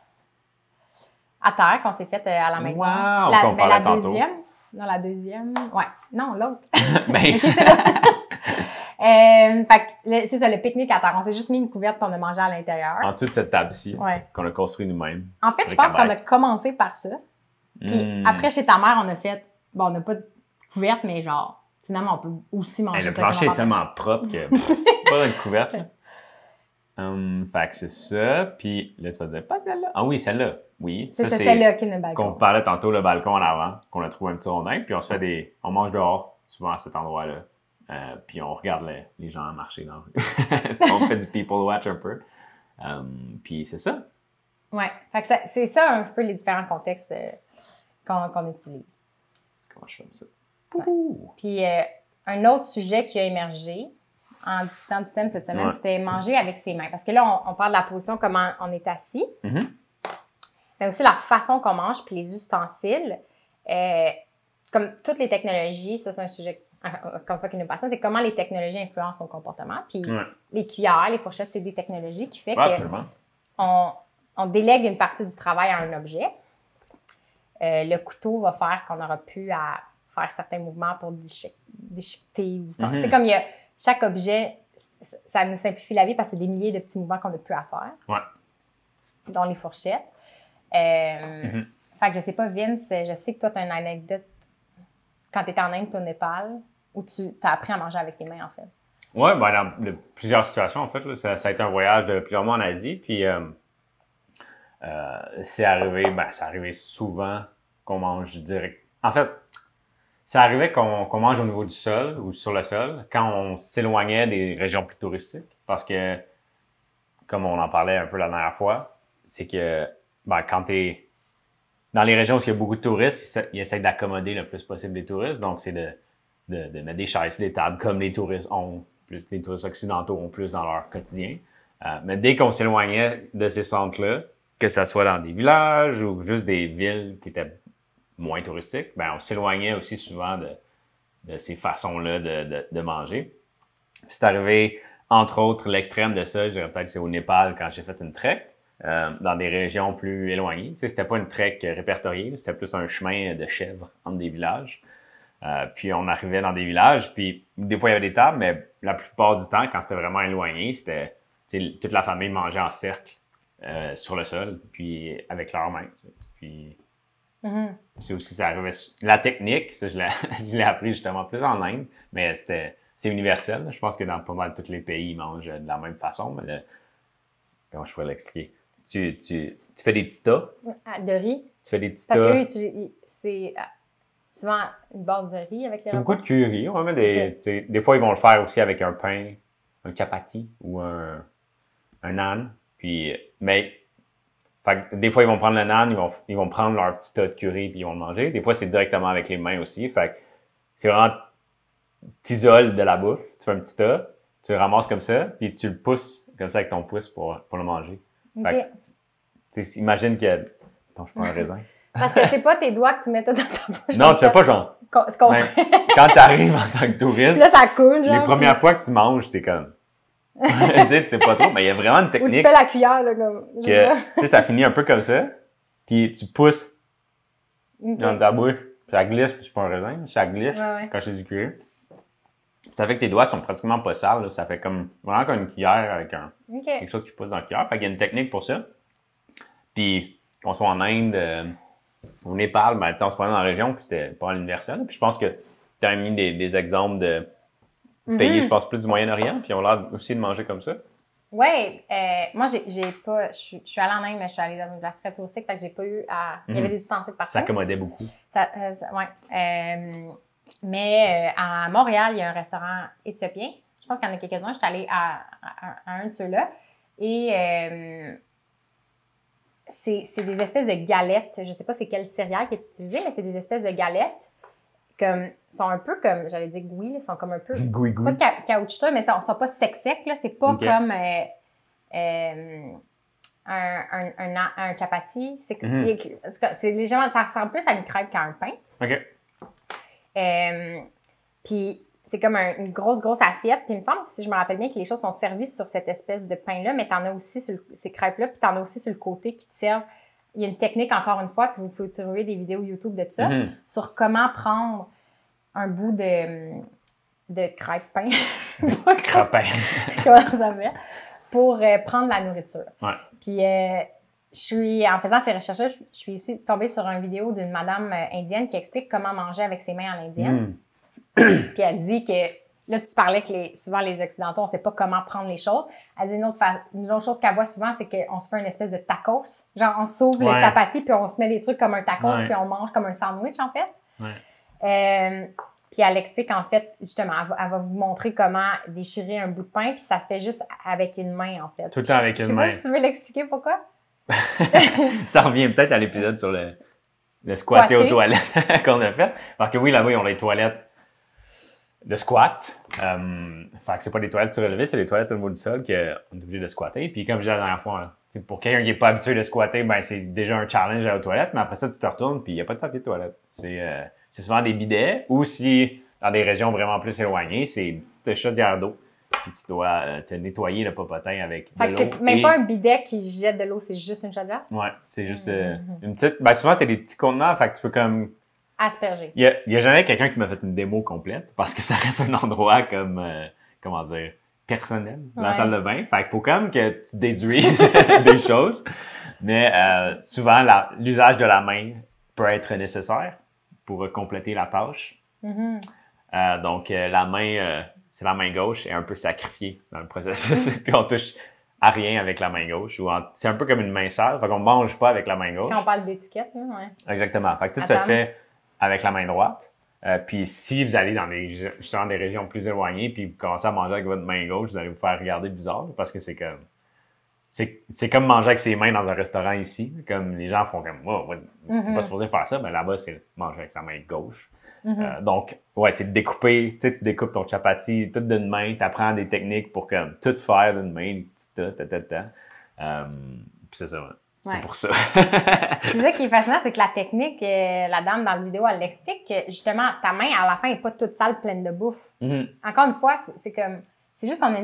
à terre qu'on s'est fait à la maison. Wow! La deuxième. Non, la deuxième. Ouais. Non, l'autre. Ben... Okay, c'est l'autre. Fait que c'est ça, le pique-nique à terre. On s'est juste mis une couverte qu'on a mangé à l'intérieur. En dessous de cette table-ci, qu'on a construit nous-mêmes. En fait, je pense qu'on a commencé par ça. Puis après, chez ta mère, on a fait... Bon, on n'a pas de couverte, mais genre, finalement, on peut aussi manger. Le plancher est tellement propre que pas de couverte. Fait que c'est ça. Puis là, tu vas dire, pas celle-là. Ah oui, celle-là. Oui. C'est celle-là qui est le balcon. Qu'on parlait tantôt, le balcon en avant, qu'on a trouvé un petit rondin. Puis on se fait on mange dehors, souvent à cet endroit-là. Puis on regarde les gens marcher dans la rue. On fait du people watch un peu. Puis c'est ça. Ouais. Fait que c'est ça un peu les différents contextes qu'on utilise. Comment je fais ça? Ouais. Puis un autre sujet qui a émergé en discutant du thème cette semaine, c'était manger avec ses mains. Parce que là, on parle de la position, comment on est assis. Mais aussi la façon qu'on mange, puis les ustensiles. Comme toutes les technologies, ça c'est un sujet comme ça, qui nous passionne, c'est comment les technologies influencent son comportement. Puis Ouais. les cuillères, les fourchettes, c'est des technologies qui fait Ouais, absolument. on délègue une partie du travail à un objet. Le couteau va faire qu'on n'aura plus à faire certains mouvements pour déchiqueter. Tu sais, comme il y a chaque objet, ça nous simplifie la vie parce que c'est des milliers de petits mouvements qu'on n'a plus à faire. Ouais. Dont les fourchettes. Fait que je sais pas, Vince, je sais que toi, tu as une anecdote quand tu étais en Inde et au Népal où tu as appris à manger avec tes mains, en fait. Oui, ben, dans plusieurs situations, en fait. Là, ça a été un voyage de plusieurs mois en Asie. Puis, c'est arrivé souvent qu'on mange direct. En fait, ça arrivait qu'on mange au niveau du sol ou sur le sol quand on s'éloignait des régions plus touristiques. Parce que, comme on en parlait un peu la dernière fois, c'est que quand tu es dans les régions où il y a beaucoup de touristes, ils essaient d'accommoder le plus possible les touristes. Donc, c'est de mettre des chaises, des tables, comme les touristes ont, plus les touristes occidentaux ont plus dans leur quotidien. Mais dès qu'on s'éloignait de ces centres-là, que ce soit dans des villages ou juste des villes qui étaient moins touristiques, on s'éloignait aussi souvent de ces façons-là de manger. C'est arrivé, entre autres, l'extrême de ça, je dirais peut-être que c'est au Népal quand j'ai fait une trek. Dans des régions plus éloignées. Tu sais, c'était pas une trek répertoriée, c'était plus un chemin de chèvres entre des villages. Puis on arrivait dans des villages, puis des fois il y avait des tables, mais la plupart du temps, quand c'était vraiment éloigné, c'était toute la famille mangeait en cercle sur le sol, puis avec leurs mains. Puis c'est aussi, ça arrivait. La technique, ça, je l'ai appris justement plus en Inde, mais c'est universel. Je pense que dans pas mal tous les pays, ils mangent de la même façon. Mais comment je pourrais l'expliquer? Tu fais des petits tas. De riz. Tu fais des petits tas. Parce que c'est souvent une base de riz avec les C'est repas. beaucoup de curry. On met des fois, ils vont le faire aussi avec un pain, un chapati ou un naan. Puis, des fois, ils vont prendre le naan, ils vont prendre leur petit tas de curry puis ils vont le manger. Des fois, c'est directement avec les mains aussi. Fait que c'est vraiment, t'isoles de la bouffe, tu fais un petit tas, tu le ramasses comme ça, puis tu le pousses comme ça avec ton pouce pour le manger. Fait que, imagine que... Attends, je prends un raisin. Parce que c'est pas tes doigts que tu mets tout dans ta bouche. Non, tu fais pas genre... Ce qu'on fait. Quand t'arrives en tant que touriste, là, ça coule, genre. les premières fois que tu manges, t'es comme... tu sais pas trop, mais il y a vraiment une technique... Ou tu fais la cuillère, là, comme... Tu sais, ça finit un peu comme ça, puis tu pousses dans ta bouche, puis ça glisse, puis c'est pas un raisin, ça glisse quand c'est du curry. Ça fait que tes doigts sont pratiquement pas sales, là. Ça fait vraiment comme une cuillère avec quelque chose qui pousse dans la cuillère. Fait qu'il y a une technique pour ça. Puis, qu'on soit en Inde, au Népal, on se prenait dans la région, puis c'était pas universel. Puis je pense que tu as mis des exemples de pays, je pense, plus du Moyen-Orient, puis on a l'air aussi de manger comme ça. Oui, moi, j'ai pas... Je suis allée en Inde, mais je suis allée dans une place très touristique, fait que j'ai pas eu à... Il y avait des ustensiles partout. Ça accommodait beaucoup. Mais à Montréal, il y a un restaurant éthiopien. Je pense qu'il y en a quelques-uns. J'étais allée à un de ceux-là. Et c'est des espèces de galettes. Je ne sais pas c'est quel céréale qui est utilisé, mais c'est des espèces de galettes. Sont un peu comme, j'allais dire gouis, ils sont comme un peu... Goui-goui. Pas caoutchouteux, mais ils ne sont pas sec-sec. C'est pas comme un chapati. C'est légèrement... Ça ressemble plus à une crêpe qu'à un pain. OK. Puis c'est comme une grosse assiette. Puis il me semble, si je me rappelle bien, que les choses sont servies sur cette espèce de pain-là, mais t'en as aussi sur ces crêpes-là, puis t'en as aussi sur le côté qui te servent. Il y a une technique, encore une fois, puis vous pouvez trouver des vidéos YouTube de ça, sur comment prendre un bout de crêpe-pain. Crêpe-pain. Comment ça s'appelle? Pour prendre la nourriture. Ouais. Puis en faisant ces recherches-là, je suis aussi tombée sur une vidéo d'une madame indienne qui explique comment manger avec ses mains à l'indienne. Puis elle dit que, là, tu parlais que souvent les Occidentaux, on ne sait pas comment prendre les choses. Elle dit une autre chose qu'elle voit souvent, c'est qu'on se fait une espèce de tacos. Genre, on s'ouvre le chapati, puis on se met des trucs comme un tacos, puis on mange comme un sandwich, en fait. Puis elle explique, en fait, justement, elle va vous montrer comment déchirer un bout de pain, puis ça se fait juste avec une main, en fait. Tout le temps avec une main. Je sais pas si tu veux l'expliquer pourquoi. Ça revient peut-être à l'épisode sur le squatter aux toilettes qu'on a fait. Parce que oui, là-bas, ils ont les toilettes de squat. Fait que c'est pas des toilettes surélevées, c'est des toilettes au niveau du sol qu'on est obligé de squatter. Puis comme je disais la dernière fois, pour quelqu'un qui n'est pas habitué de squatter, c'est déjà un challenge à la toilette. Mais après ça, tu te retournes puis il n'y a pas de papier de toilette. C'est souvent des bidets ou si dans des régions vraiment plus éloignées, c'est une petite chaudière d'eau. Puis tu dois te nettoyer le popotin avec de l'eau. C'est même pas un bidet qui jette de l'eau, c'est juste une chaudière? Ouais, c'est juste une petite... Ben souvent, c'est des petits contenants, fait que tu peux comme... Asperger. Il y a jamais quelqu'un qui m'a fait une démo complète parce que ça reste un endroit comme, comment dire, personnel, la salle de bain. Fait qu'il faut quand même que tu déduises des choses. Mais souvent, l'usage de la main peut être nécessaire pour compléter la tâche. Donc, la main... c'est la main gauche est un peu sacrifiée dans le processus. Puis on touche à rien avec la main gauche. C'est un peu comme une main sale. Fait qu'on mange pas avec la main gauche. Quand on parle d'étiquette, ouais. Exactement. Fait que tout se fait avec la main droite. Puis si vous allez dans justement des régions plus éloignées puis vous commencez à manger avec votre main gauche, vous allez vous faire regarder bizarre parce que c'est comme manger avec ses mains dans un restaurant ici. Comme les gens font comme, oh, on n'est pas supposé faire ça. Mais là-bas, c'est manger avec sa main gauche. Donc, ouais, c'est de découper, tu sais, tu découpes ton chapati tout d'une main, tu apprends des techniques pour comme tout faire d'une main, puis c'est ça, c'est pour ça. C'est ça qui est fascinant, c'est que la technique, la dame dans la vidéo, elle l'explique que justement, ta main, à la fin, n'est pas toute sale, pleine de bouffe. Encore une fois, c'est juste qu'on a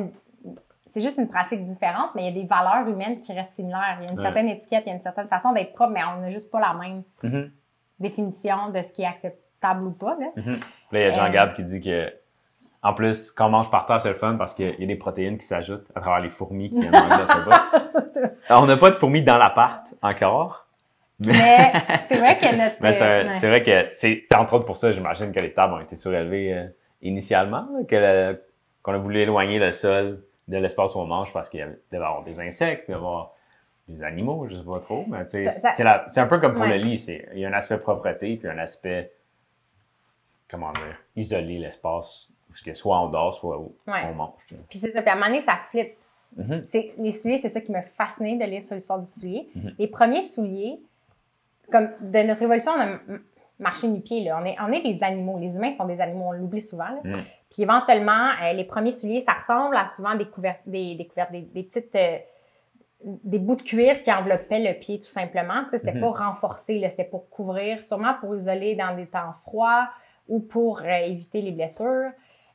c'est juste une pratique différente, mais il y a des valeurs humaines qui restent similaires. Il y a une certaine étiquette, il y a une certaine façon d'être propre, mais on n'a juste pas la même définition de ce qui est acceptable ou pas. Là, là il y a Jean-Gab qui dit que, en plus, quand on mange par terre, c'est le fun parce qu'il y a des protéines qui s'ajoutent à travers les fourmis qui viennent manger notre repas. Alors, on n'a pas de fourmis dans l'appart encore. Mais c'est vrai que notre... c'est vrai que c'est entre autres pour ça, j'imagine que les tables ont été surélevées initialement, qu'on a voulu éloigner le sol de l'espace où on mange parce qu'il devait y avoir des insectes, il devait y avoir des animaux, je sais pas trop, mais c'est un peu comme pour le lit. Il y a un aspect propreté puis un aspect, comment dire, isoler l'espace, parce que soit on dort, soit on mange. Puis c'est ça, puis à un moment donné, ça flippe. Les souliers, c'est ça qui m'a fasciné de lire sur l'histoire du soulier. Les premiers souliers, comme de notre évolution, on a marché nu-pied, là. On est des animaux. Les humains sont des animaux, on l'oublie souvent. Là. Puis éventuellement, les premiers souliers, ça ressemble à souvent des petites... des bouts de cuir qui enveloppaient le pied, tout simplement. Tu sais, c'était pas renforcé, là, c'était pour couvrir, sûrement pour isoler dans des temps froids ou pour éviter les blessures.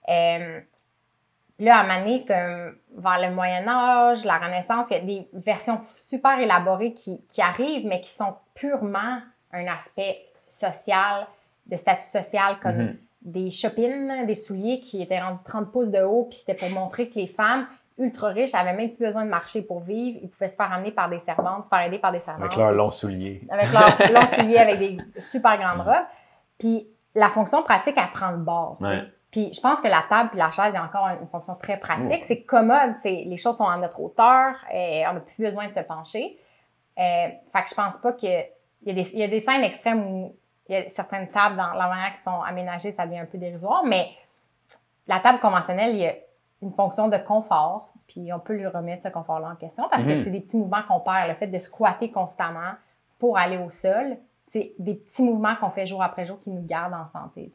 Là, à un moment donné, comme vers le Moyen-Âge, la Renaissance, il y a des versions super élaborées qui arrivent, mais qui sont purement un aspect social, de statut social, comme des chopines, des souliers qui étaient rendus 30 pouces de haut, puis c'était pour montrer que les femmes ultra riches n'avaient même plus besoin de marcher pour vivre. Ils pouvaient se faire amener par des servantes, se faire aider par des servantes. Avec leurs longs souliers. Avec leurs longs souliers, avec des super grandes robes. Puis la fonction pratique, elle prend le bord. Puis je pense que la table et la chaise, il y a encore une fonction très pratique. C'est commode, les choses sont à notre hauteur, et on n'a plus besoin de se pencher. Fait que je pense pas qu'il y a des scènes extrêmes où il y a certaines tables dans la manière qui sont aménagées, ça devient un peu dérisoire, mais la table conventionnelle, il y a une fonction de confort, puis on peut lui remettre ce confort-là en question parce que c'est des petits mouvements qu'on perd. Le fait de squatter constamment pour aller au sol, c'est des petits mouvements qu'on fait jour après jour qui nous gardent en santé.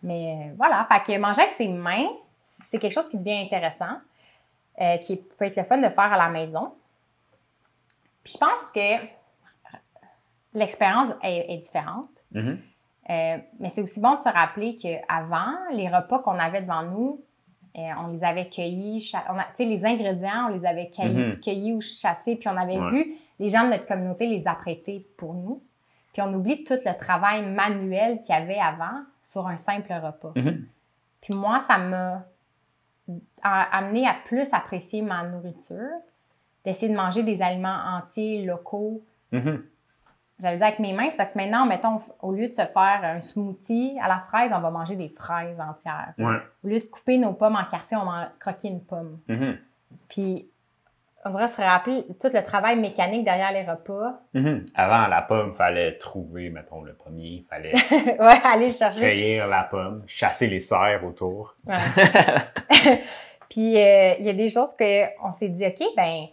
Mais voilà, fait que manger avec ses mains, c'est quelque chose qui devient intéressant, qui peut être le fun de faire à la maison. Puis je pense que l'expérience est différente. Mais c'est aussi bon de se rappeler qu'avant, les repas qu'on avait devant nous, on les avait cueillis, les ingrédients, on les avait cueillis ou chassés, puis on avait vu les gens de notre communauté les apprêter pour nous. Puis on oublie tout le travail manuel qu'il y avait avant sur un simple repas. Puis moi, ça m'a amené à plus apprécier ma nourriture, d'essayer de manger des aliments entiers, locaux. J'allais dire avec mes mains, c'est parce que maintenant, mettons, au lieu de se faire un smoothie à la fraise, on va manger des fraises entières. Au lieu de couper nos pommes en quartier, on va croquer une pomme. Puis, on devrait se rappeler tout le travail mécanique derrière les repas. Avant, la pomme, il fallait trouver, mettons, le premier. Il fallait aller le chercher. Cueillir la pomme, chasser les cerfs autour. Puis, il y a des choses qu'on s'est dit, OK, ben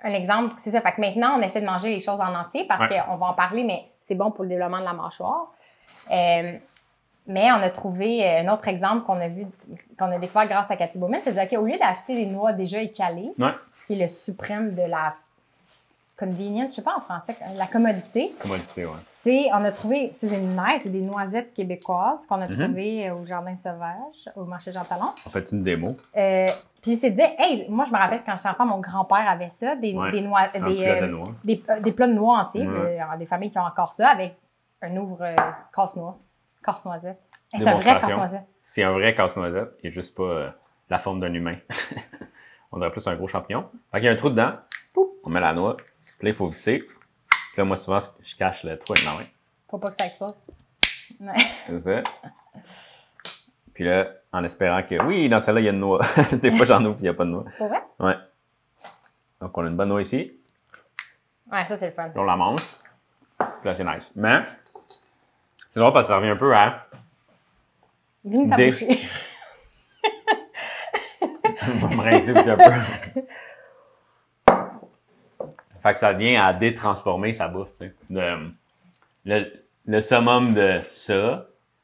un exemple, c'est ça. Fait que maintenant, on essaie de manger les choses en entier parce qu'on va en parler, mais c'est bon pour le développement de la mâchoire. Mais on a trouvé un autre exemple qu'on a découvert grâce à Cathy Bowman. C'est-à-dire qu'au lieu d'acheter des noix déjà écalées, ce qui est le suprême de la convenience, je sais pas en français, la commodité. Commodité, ouais. On a trouvé, c'est des noisettes québécoises qu'on a trouvées au Jardin Sauvage, au marché Jean Talon. On fait une démo. Puis c'est dit, hey, moi je me rappelle quand j'étais enfant, mon grand-père avait ça, des plats de noix entiers, des familles qui ont encore ça, avec un ouvre casse-noisette. C'est un vrai casse-noisette. C'est un vrai casse-noisette, il n'est juste pas la forme d'un humain. On dirait plus un gros champignon. Fait qu'il y a un trou dedans, poup, on met la noix, puis là il faut visser. Puis là moi souvent je cache le trou avec ma main. Faut pas que ça explose. Ouais. C'est ça. Puis là, en espérant que, oui, dans celle-là, il y a une noix. Des fois, j'en ouvre et il n'y a pas de noix. Pour vrai? Ouais. Donc, on a une bonne noix ici. Ouais, ça, c'est le fun. Puis on la mange. Puis là, c'est nice. Mais, c'est drôle parce que ça revient un peu à... Viens ta boucher. On va me rincer aussi un peu. Fait que ça vient à détransformer sa bouffe, tu sais. Le summum de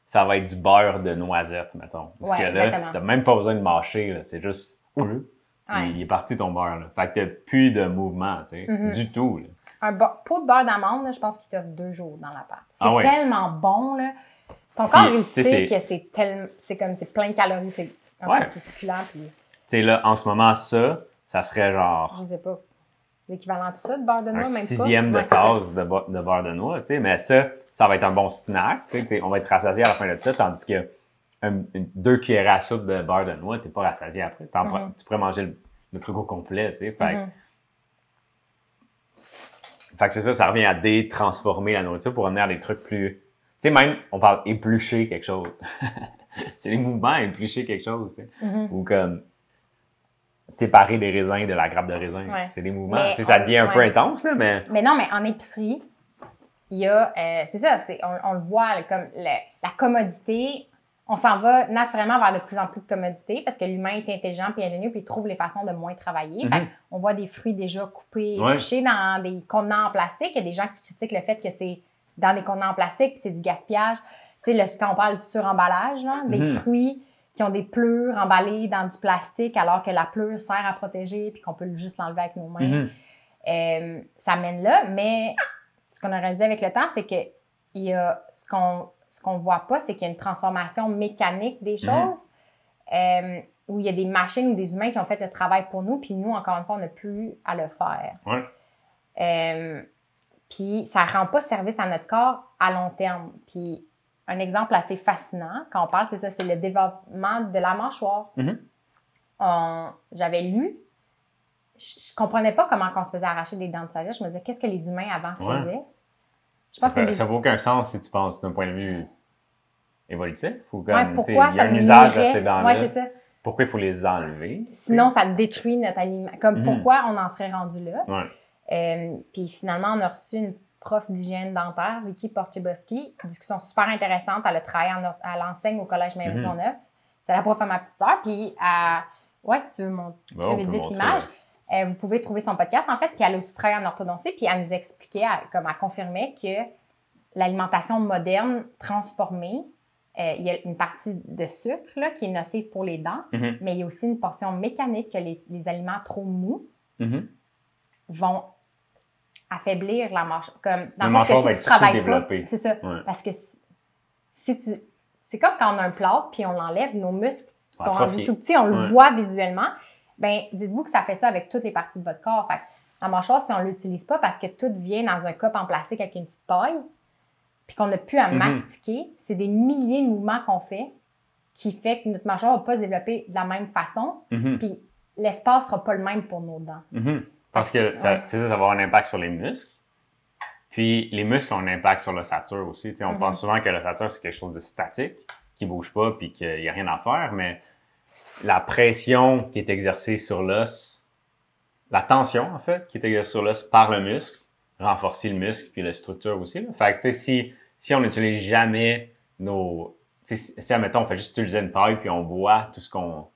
ça va être du beurre de noisette, mettons. Parce que là, t'as même pas besoin de mâcher, là. C'est juste... Il est parti ton beurre, là. Fait que t'as plus de mouvement, tu sais, du tout, là. Un pot de beurre d'amande, là, je pense qu'il t'offre 2 jours dans la pâte. C'est tellement bon, là. Ton corps, il sait que c'est plein de calories, c'est succulent, puis... Tu sais, là, en ce moment, ça serait genre... Je sais pas. L'équivalent de ça, de beurre de noix, même pas. 6e de tasse de beurre de noix, tu sais. Mais ça va être un bon snack, tu sais. On va être rassasié à la fin de ça, tandis que 2 cuillères à soupe de beurre de noix, t'es pas rassasié après. Tu pourrais manger le truc au complet, tu sais. Fait que c'est ça revient à détransformer la nourriture pour amener à des trucs plus... Tu sais, même, on parle éplucher quelque chose. C'est les mouvements, éplucher quelque chose, tu sais. Ou comme... séparer les raisins de la grappe de raisin. Ouais. C'est des mouvements. Tu sais, ça devient un peu intense, là, mais... Mais non, mais en épicerie, il y a... c'est ça, on le voit, là, comme la commodité, on s'en va naturellement vers de plus en plus de commodité parce que l'humain est intelligent et ingénieux puis il trouve les façons de moins travailler. On voit des fruits déjà coupés, épluchés dans des contenants en plastique. Il y a des gens qui critiquent le fait que c'est dans des contenants en plastique puis c'est du gaspillage. Tu sais, quand on parle du suremballage, là, des fruits qui ont des pleurs emballées dans du plastique alors que la pleure sert à protéger puis qu'on peut juste l'enlever avec nos mains. Ça mène là, mais ce qu'on a réalisé avec le temps, c'est que il y a ce qu'on voit pas, c'est qu'il y a une transformation mécanique des choses où il y a des machines ou des humains qui ont fait le travail pour nous puis nous, encore une fois, on n'a plus à le faire. Puis ça rend pas service à notre corps à long terme. Puis un exemple assez fascinant, quand on parle, c'est ça, c'est le développement de la mâchoire. J'avais lu, je comprenais pas comment on se faisait arracher des dents de sagesse. Je me disais, qu'est-ce que les humains avant faisaient? Je pense ça n'a aucun sens si tu penses d'un point de vue évolutif. Ou comme, pourquoi il y a un usage de ces Oui, dents-là. c'est ça. Pourquoi il faut les enlever? Sinon, ça détruit notre aliment. Comme pourquoi on en serait rendu là? Puis finalement, on a reçu une prof d'hygiène dentaire, Vicky Portiboski. Discussion super intéressante. Elle a travaillé à l'enseigne au Collège Maisonneuve. C'est la prof à ma petite sœur. Puis, si tu veux montrer vite l'image, vous pouvez trouver son podcast, en fait. Puis, elle a aussi travaillé en orthodontie. Puis, elle nous expliquait, comme elle confirmait, que l'alimentation moderne transformée, il y a une partie de sucre là, qui est nocive pour les dents, mais il y a aussi une portion mécanique que les aliments trop mous vont affaiblir la mâchoire. Comme dans le sens que si tu travailles pas, c'est ça. Parce que c'est comme quand on a un plâtre puis on l'enlève, nos muscles sont rendus tout petits, on le voit visuellement. Ben, dites-vous que ça fait ça avec toutes les parties de votre corps. Fait que la mâchoire, si on ne l'utilise pas parce que tout vient dans un cup en plastique avec une petite paille, puis qu'on n'a plus à mastiquer, c'est des milliers de mouvements qu'on fait qui fait que notre mâchoire ne va pas se développer de la même façon, puis l'espace ne sera pas le même pour nos dents. Parce que ça va avoir un impact sur les muscles. Puis les muscles ont un impact sur l'ossature aussi. On pense souvent que l'ossature, c'est quelque chose de statique, qui ne bouge pas puis qu'il n'y a rien à faire, mais la pression qui est exercée sur l'os, la tension, en fait, qui est exercée sur l'os par le muscle, renforcer le muscle puis la structure aussi. Là. Fait que, si on n'utilise jamais nos... Si, admettons, on fait juste utiliser une paille puis on boit tout ce qu'on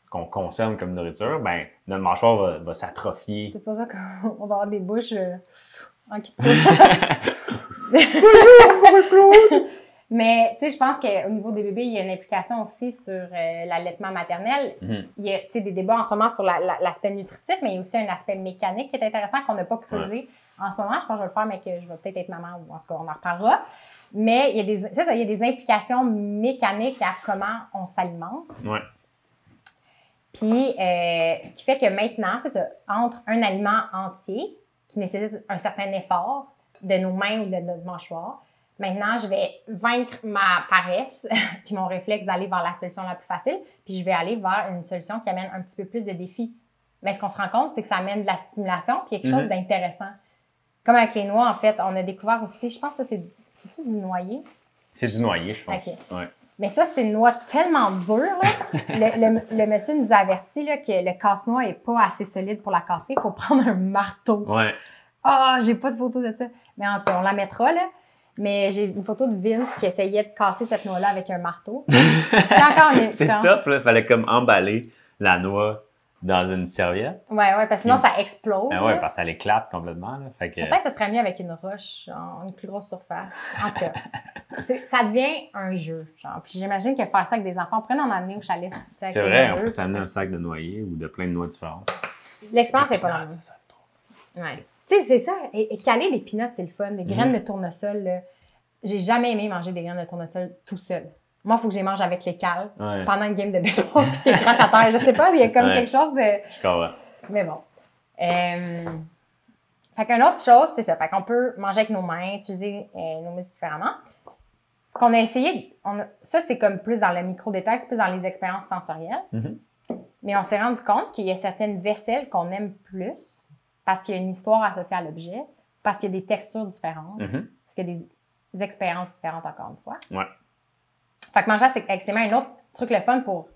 consomme comme nourriture, ben notre mâchoire va s'atrophier. C'est pour ça qu'on va avoir des bouches en kit. Mais, tu sais, je pense qu'au niveau des bébés, il y a une implication aussi sur l'allaitement maternel. Il y a, tu sais, des débats en ce moment sur l'aspect nutritif, mais il y a aussi un aspect mécanique qui est intéressant qu'on n'a pas creusé en ce moment. Je pense que je vais le faire, mais que je vais peut-être être maman, ou en tout cas, on en reparlera. Mais il y a il y a des implications mécaniques à comment on s'alimente. Ouais. Puis, ce qui fait que maintenant, c'est ça, entre un aliment entier qui nécessite un certain effort de nos mains ou de notre mâchoire, maintenant, je vais vaincre ma paresse puis mon réflexe d'aller vers la solution la plus facile, puis je vais aller vers une solution qui amène un petit peu plus de défis. Mais ce qu'on se rend compte, c'est que ça amène de la stimulation puis quelque chose d'intéressant. Comme avec les noix, en fait, on a découvert aussi, je pense que c'est-tu du noyer? C'est du noyer, je pense. OK. Ouais. Mais ça, c'est une noix tellement dure. Là. Le monsieur nous a averti là, que le casse-noix n'est pas assez solide pour la casser. Il faut prendre un marteau. Ouais. Ah, j'ai pas de photo de ça. Mais en tout cas, on la mettra, là. Mais j'ai une photo de Vince qui essayait de casser cette noix-là avec un marteau. C'est top, là. Il fallait comme emballer la noix dans une serviette. Ouais, parce que sinon, ça explose. Ben ouais, parce que ça éclate complètement, là. Fait que... Peut-être que ce serait mieux avec une roche, une plus grosse surface. En tout cas, ça devient un jeu. Genre. Puis j'imagine que faire ça avec des enfants, on pourrait en amener au chalet. C'est vrai, on peut s'amener un sac de noyer ou de plein de noix différentes. L'expérience n'est pas la même. Ouais. Tu sais, c'est ça. Et caler des peanuts, c'est le fun. Des graines de tournesol, là. J'ai jamais aimé manger des graines de tournesol tout seul. Moi, il faut que je les mange avec les cales pendant une game de baseball puis t'es craches à terre. Je sais pas, il y a comme quelque chose de... Je comprends. Mais bon. Fait qu'une autre chose, c'est ça. Fait qu'on peut manger avec nos mains, utiliser nos muscles différemment. Ce qu'on a essayé, ça, c'est comme plus dans le micro-détail, c'est plus dans les expériences sensorielles. Mais on s'est rendu compte qu'il y a certaines vaisselles qu'on aime plus parce qu'il y a une histoire associée à l'objet, parce qu'il y a des textures différentes, parce qu'il y a des expériences différentes, encore une fois. Ouais. Fait que manger avec ses mains, un autre truc le fun pour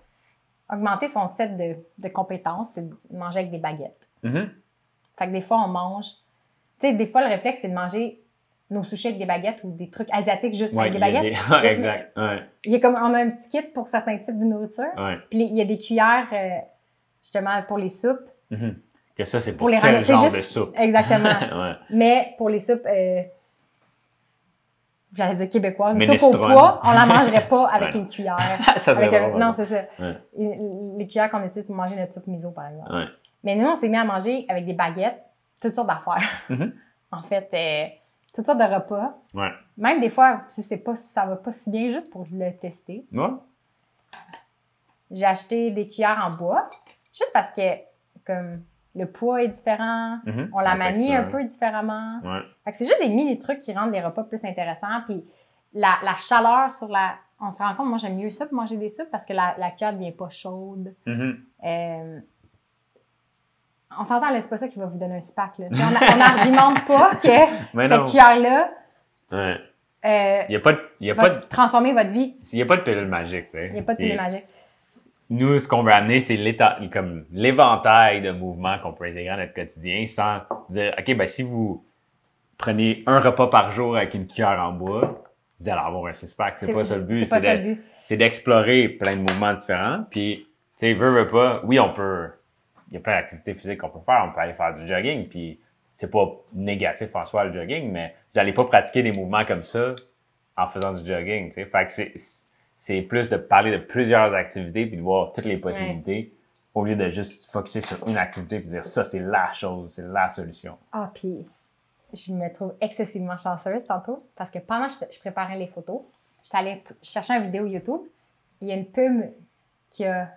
augmenter son set de compétences, c'est de manger avec des baguettes. Fait que des fois, on mange... Tu sais, des fois, le réflexe, c'est de manger nos sushis avec des baguettes ou des trucs asiatiques juste avec des baguettes. Exact. Il y a comme, on a un petit kit pour certains types de nourriture. Puis il y a des cuillères, justement, pour les soupes. Que ça, c'est pour quel genre de soupe. Exactement. Mais pour les soupes... j'allais dire québécoise, mais soupe au pois, on la mangerait pas avec une cuillère. Ça serait drôle. Non, c'est ça. Les cuillères qu'on utilise pour manger notre soupe miso, par exemple. Mais nous, on s'est mis à manger avec des baguettes, toutes sortes d'affaires. En fait, toutes sortes de repas. Même des fois, si ça va pas si bien, juste pour le tester. J'ai acheté des cuillères en bois, juste parce que, comme... le poids est différent, on la manie un peu différemment. Fait que c'est juste des mini-trucs qui rendent les repas plus intéressants. Puis la chaleur sur la... On se rend compte, moi, j'aime mieux ça pour manger des soupes parce que la cuillère ne devient pas chaude. On s'entend, là, c'est pas ça qui va vous donner un SPAC. Là. On n'argumente pas que cette cuillère-là va transformer votre vie. Il n'y a pas de pilule magique, tu sais. Il n'y a pas de pilule magique. Nous, ce qu'on veut amener, c'est comme l'éventail de mouvements qu'on peut intégrer à notre quotidien sans dire, OK, ben si vous prenez un repas par jour avec une cuillère en bois, vous allez avoir un six-pack. C'est pas ça le but. C'est pas ça le but. C'est d'explorer plein de mouvements différents. Puis, tu sais, veut pas, oui, on peut, il y a plein d'activités physiques qu'on peut faire. On peut aller faire du jogging, puis c'est pas négatif en soi, le jogging, mais vous allez pas pratiquer des mouvements comme ça en faisant du jogging, tu sais. Fait que c'est plus de parler de plusieurs activités puis de voir toutes les possibilités au lieu de juste focusser sur une activité puis dire ça, c'est la chose, c'est la solution. Ah, puis je me trouve excessivement chanceuse tantôt parce que pendant que je préparais les photos, j'étais allée chercher une vidéo YouTube. Il y a une pub qui a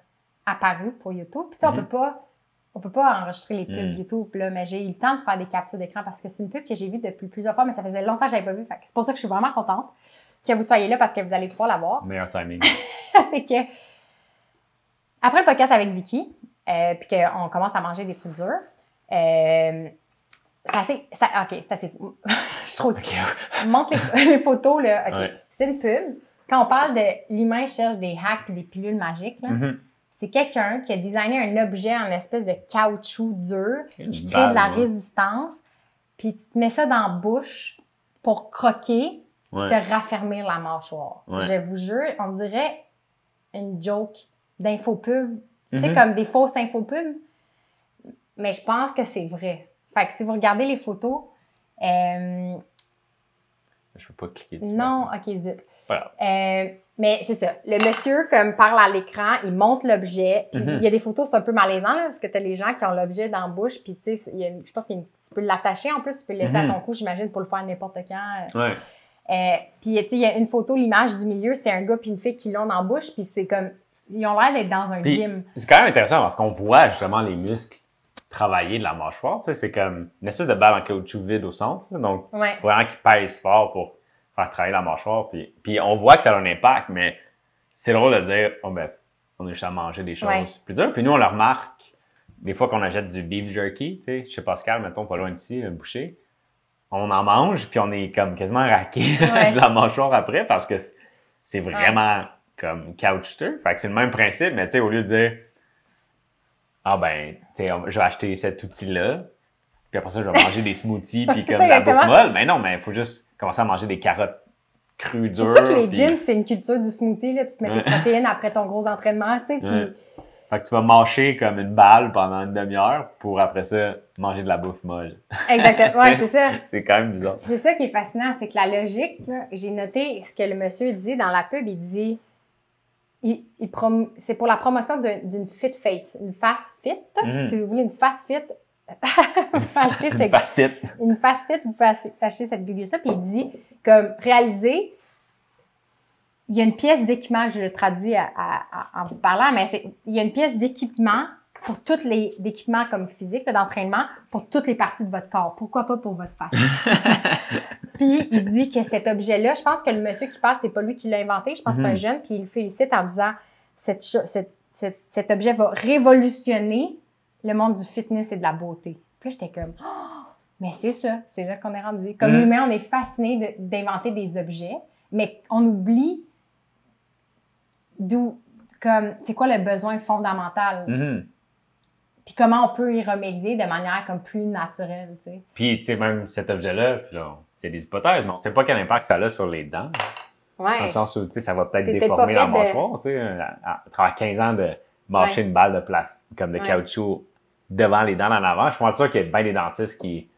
apparu pour YouTube. Puis tu sais, on peut pas enregistrer les pubs YouTube, là, mais j'ai eu le temps de faire des captures d'écran parce que c'est une pub que j'ai vue depuis plusieurs fois, mais ça faisait longtemps que je l'avais pas vue. C'est pour ça que je suis vraiment contente que vous soyez là parce que vous allez pouvoir la voir. Meilleur timing. C'est que, après le podcast avec Vicky, puis qu'on commence à manger des trucs durs, c'est assez fou. Je suis trop montre les photos, là. OK. C'est une pub. Quand on parle de l'humain cherche des hacks et des pilules magiques, là, c'est quelqu'un qui a designé un objet en espèce de caoutchouc dur qui crée de la résistance, puis tu te mets ça dans la bouche pour croquer puis te raffermir la mâchoire. Je vous jure, on dirait une joke d'infopub. Tu sais, comme des fausses infopubs. Mais je pense que c'est vrai. Fait que si vous regardez les photos... je peux pas cliquer dessus. Non, OK, zut. Voilà. Mais c'est ça. Le monsieur, comme, parle à l'écran, il montre l'objet. Puis il y a des photos, c'est un peu malaisant, là, parce que tu as les gens qui ont l'objet dans la bouche. Puis, tu sais, je pense que tu peux l'attacher en plus, tu peux le laisser à ton cou, j'imagine, pour le faire n'importe quand. Ouais. Puis, tu sais, il y a une photo, l'image du milieu, c'est un gars puis une fille qui l'ont dans la bouche. Puis, c'est comme, ils ont l'air d'être dans un gym. C'est quand même intéressant parce qu'on voit justement les muscles travailler de la mâchoire. Tu sais, c'est comme une espèce de balle en caoutchouc vide au centre. Là, donc, vraiment qu'ils pèsent fort pour faire travailler la mâchoire. Puis on voit que ça a un impact, mais c'est drôle de dire, oh, ben, on a juste à manger des choses plus dures. Puis nous, on le remarque des fois qu'on achète du beef jerky, tu sais, chez Pascal, mettons, pas loin d'ici, le boucher. On en mange, puis on est comme quasiment raqué de la mâchoire après parce que c'est vraiment comme caoutchouteux. Fait que c'est le même principe, mais tu sais, au lieu de dire, ah ben, tu sais, je vais acheter cet outil-là, puis après ça, je vais manger des smoothies, puis comme de la bouffe molle. Mais non, mais il faut juste commencer à manger des carottes crues dures. C'est sûr que les gyms, c'est une culture du smoothie, là. Tu te mets tes protéines après ton gros entraînement, tu sais, puis... Fait que tu vas mâcher comme une balle pendant une demi-heure pour après ça manger de la bouffe molle. Exactement, ouais, c'est ça. C'est quand même bizarre. C'est ça qui est fascinant, c'est que la logique, là, j'ai noté ce que le monsieur dit dans la pub, il dit, c'est pour la promotion d'une fit face, une face fit, si vous voulez une face fit, vous pouvez acheter une face fit. Une face fit, vous pouvez acheter cette bibliothèque, puis il dit, comme, réaliser, il y a une pièce d'équipement, je le traduis en vous parlant, mais il y a une pièce d'équipement pour tous les équipements comme physique, d'entraînement, pour toutes les parties de votre corps. Pourquoi pas pour votre face? Puis il dit que cet objet-là, je pense que le monsieur qui parle, c'est pas lui qui l'a inventé, je pense que c'est un jeune, puis il le félicite en disant cet objet va révolutionner le monde du fitness et de la beauté. Puis j'étais comme, oh, mais c'est ça, c'est là qu'on est rendu. Comme humain, on est fasciné d'inventer des objets, mais on oublie c'est quoi le besoin fondamental. Puis comment on peut y remédier de manière comme plus naturelle, tu sais. Puis, tu sais, même cet objet-là, c'est des hypothèses, mais on ne sait pas quel impact ça a sur les dents. Ouais. Dans le sens où, tu sais, ça va peut-être déformer la mâchoire, tu sais. À travers 15 ans de mâcher une balle de plastique, comme de caoutchouc devant les dents en avant, je suis pas sûr qu'il y ait bien des dentistes qui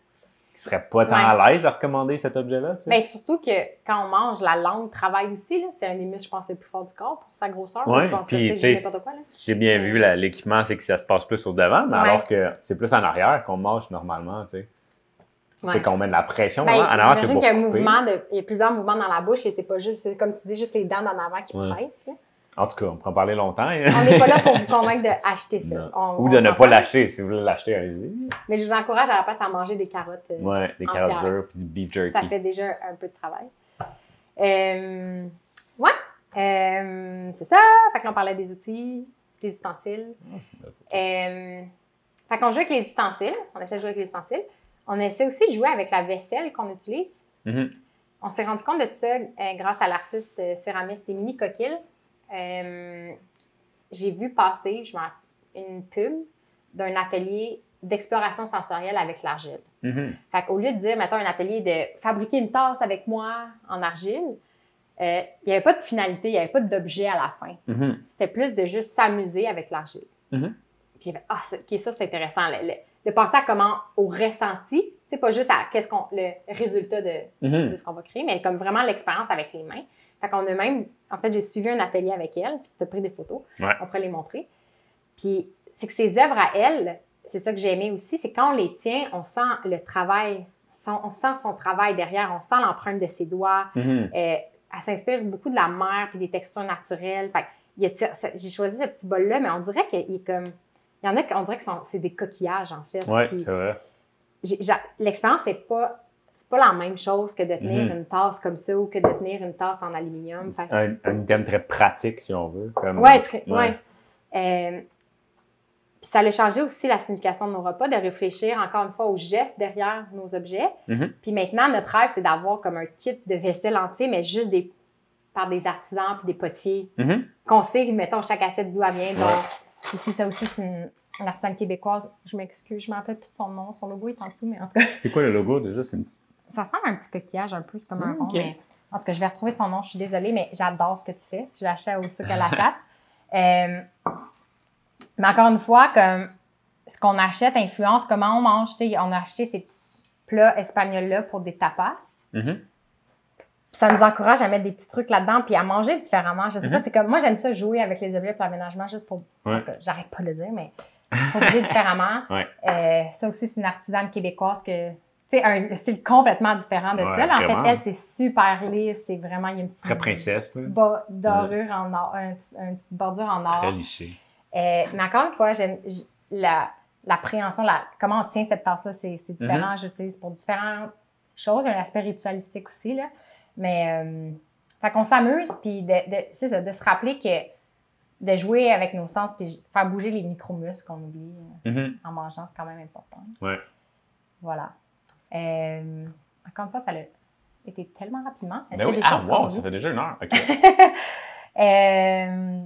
seraient pas tant à l'aise à recommander cet objet-là, tu sais. Mais surtout que quand on mange, la langue travaille aussi, là. C'est un des muscles, je pense, les plus forts du corps pour sa grosseur. Oui, puis, tu sais, si j'ai bien vu l'équipement, c'est que ça se passe plus au devant, mais alors que c'est plus en arrière qu'on mange normalement, tu sais. C'est qu'on met de la pression. En avant, c'est pour couper. Il y a plusieurs mouvements dans la bouche et c'est pas juste, c'est comme tu dis, juste les dents d'en avant qui pressent. En tout cas, on pourra en parler longtemps. On n'est pas là pour vous convaincre d'acheter ça. Ou de ne pas l'acheter. Si vous voulez l'acheter, allez-y. Mais je vous encourage à la place à manger des carottes. Des carottes dures puis du beef jerky. Ça fait déjà un peu de travail. C'est ça. Fait que là, on parlait des outils, des ustensiles. Fait qu'on joue avec les ustensiles. On essaie de jouer avec les ustensiles. On essaie aussi de jouer avec la vaisselle qu'on utilise. On s'est rendu compte de ça grâce à l'artiste céramiste Émilie Coquille. J'ai vu passer une pub d'un atelier d'exploration sensorielle avec l'argile. Fait qu'au lieu de dire, mettons, un atelier de fabriquer une tasse avec moi en argile, il n'y avait pas de finalité, il n'y avait pas d'objet à la fin. C'était plus de juste s'amuser avec l'argile. Puis j'ai fait, ça c'est intéressant, de penser à comment, au ressenti, c'est pas juste à le résultat de ce qu'on va créer, mais comme vraiment l'expérience avec les mains. Fait qu'on a même, en fait, j'ai suivi un atelier avec elle, puis tu as pris des photos, on pourrait les montrer. Puis c'est que ses œuvres à elle, c'est ça que j'ai aimé aussi, c'est quand on les tient, on sent le travail, on sent son travail derrière, on sent l'empreinte de ses doigts. Elle s'inspire beaucoup de la mer puis des textures naturelles. Fait j'ai choisi ce petit bol-là, mais on dirait qu'il est comme... Il y en a qu'on dirait que c'est des coquillages, en fait. Oui, c'est vrai. L'expérience, c'est pas la même chose que de tenir une tasse comme ça ou que de tenir une tasse en aluminium. Un item très pratique, si on veut. Puis ça a changé aussi la signification de nos repas, de réfléchir encore une fois aux gestes derrière nos objets. Puis maintenant, notre rêve, c'est d'avoir comme un kit de vaisselle entier, mais juste par des artisans puis des potiers. Qu'on sait, mettons, chaque assiette d'où elle vient. Donc, ici, ça aussi, c'est une artisane québécoise. Je m'excuse, je ne me rappelle plus de son nom. Son logo est en dessous, mais en tout cas... C'est quoi le logo, déjà? Ça ressemble à un petit coquillage, un peu, c'est comme un rond, mais... En tout cas, je vais retrouver son nom, je suis désolée, mais j'adore ce que tu fais. Je l'achète au sucre à la sape. Mais encore une fois, comme ce qu'on achète influence comment on mange. Tu sais, on a acheté ces petits plats espagnols-là pour des tapas. ça nous encourage à mettre des petits trucs là-dedans puis à manger différemment. Je sais pas, c'est comme moi j'aime ça jouer avec les objets pour l'aménagement juste pour j'arrête pas de le dire mais pour bouger différemment. Ça aussi c'est une artisane québécoise que tu sais un style complètement différent de ça. En fait elle c'est super lisse, c'est vraiment il y a une petite très princesse dorure en or, une petite bordure en or. Très liché. Mais encore une fois, j'aime l'appréhension, comment on tient cette tasse-là, c'est différent. J'utilise pour différentes choses. Il y a un aspect ritualistique aussi, là. Mais, fait qu'on s'amuse, puis c'est ça, de se rappeler que de jouer avec nos sens, puis faire bouger les micro-muscles qu'on oublie en mangeant, c'est quand même important. Ouais. Voilà. Encore une fois, ça a été tellement rapidement. Ben oui. Ah, wow, ça fait déjà 1 heure. OK.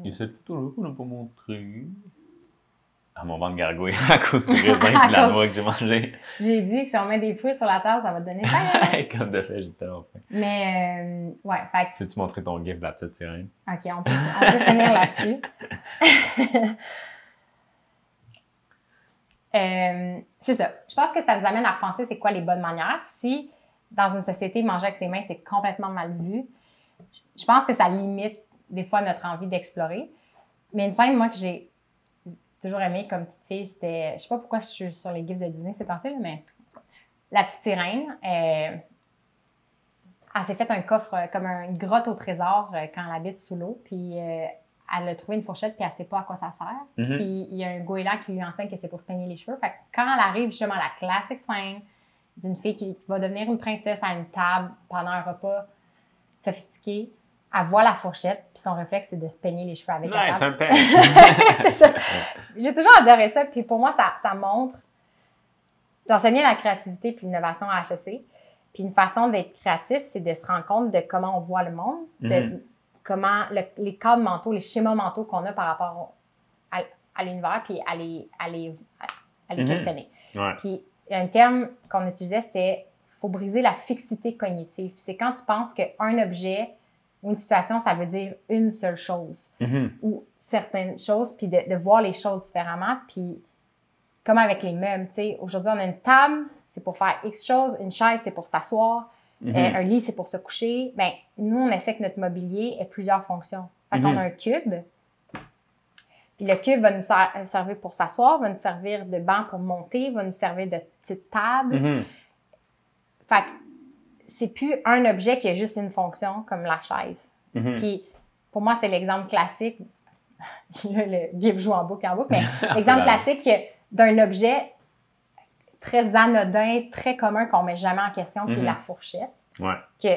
Il s'est toujours qu'on n'a pas montré. Ah, mon ventre gargouille à cause du raisin et de la noix que j'ai mangé. J'ai dit que si on met des fruits sur la table, ça va te donner faim. Comme de fait, j'étais en faim. Mais, ouais, fait que... Peux-tu montrer ton gif de la petite sirène? OK, on peut finir là-dessus. C'est ça. Je pense que ça nous amène à repenser c'est quoi les bonnes manières. Si, dans une société, manger avec ses mains, c'est complètement mal vu, je pense que ça limite des fois notre envie d'explorer. Mais une scène, moi, que j'ai toujours aimée comme petite fille, c'était... Je sais pas pourquoi je suis sur les gifs de Disney ces temps-ci, mais la petite sirène, elle s'est fait un coffre, comme une grotte au trésor quand elle habite sous l'eau, puis elle a trouvé une fourchette, puis elle sait pas à quoi ça sert. Puis il y a un goéland qui lui enseigne que c'est pour se peigner les cheveux. Fait que quand elle arrive justement à la classique scène d'une fille qui va devenir une princesse à une table pendant un repas sophistiqué, elle voit la fourchette, puis son réflexe, c'est de se peigner les cheveux avec la table. C'est un peigne. C'est ça. J'ai toujours adoré ça. Puis pour moi, ça montre d'enseigner la créativité puis l'innovation à HEC. Puis une façon d'être créatif, c'est de se rendre compte de comment on voit le monde, de comment les cadres mentaux, les schémas mentaux qu'on a par rapport à l'univers, puis à les questionner. Ouais. Puis un terme qu'on utilisait, c'était « faut briser la fixité cognitive ». C'est quand tu penses qu'un objet ou une situation, ça veut dire une seule chose ou certaines choses, puis de voir les choses différemment. Puis comme avec les meubles, tu sais, aujourd'hui, on a une table, c'est pour faire X choses, une chaise, c'est pour s'asseoir, un lit, c'est pour se coucher. Bien, nous, on essaie que notre mobilier ait plusieurs fonctions. Fait qu'on a un cube, puis le cube va nous servir pour s'asseoir, va nous servir de banc pour monter, va nous servir de petite table. Fait que c'est plus un objet qui a juste une fonction, comme la chaise. Puis, pour moi, c'est l'exemple classique. Là, le gif joue en boucle, mais l'exemple classique d'un objet très anodin, très commun, qu'on ne met jamais en question, qui est la fourchette. Ouais. Que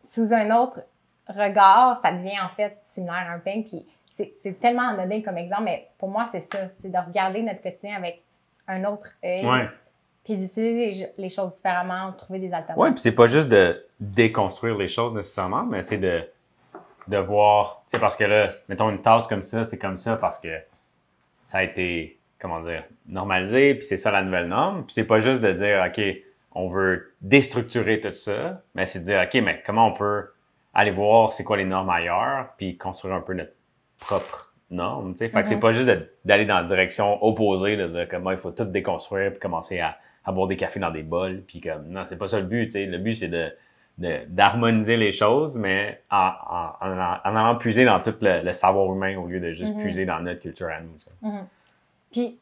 sous un autre regard, ça devient en fait similaire à un peigne. Puis, c'est tellement anodin comme exemple, mais pour moi, c'est ça. C'est de regarder notre quotidien avec un autre œil. Ouais. Puis d'utiliser les choses différemment, de trouver des alternatives. Oui, puis c'est pas juste de déconstruire les choses nécessairement, mais c'est de voir, tu sais, parce que là, mettons une tasse comme ça, c'est comme ça parce que ça a été, comment dire, normalisé, puis c'est ça la nouvelle norme. Puis c'est pas juste de dire, OK, on veut déstructurer tout ça, mais c'est de dire, OK, mais comment on peut aller voir c'est quoi les normes ailleurs, puis construire un peu notre propre norme, tu sais. Fait que c'est pas juste d'aller dans la direction opposée, de dire comment il faut tout déconstruire, puis commencer à boire des cafés dans des bols, puis comme, non, c'est pas ça le but, tu sais. Le but, c'est d'harmoniser les choses, mais en allant puiser dans tout le savoir humain au lieu de juste puiser dans notre culture à nous. Puis,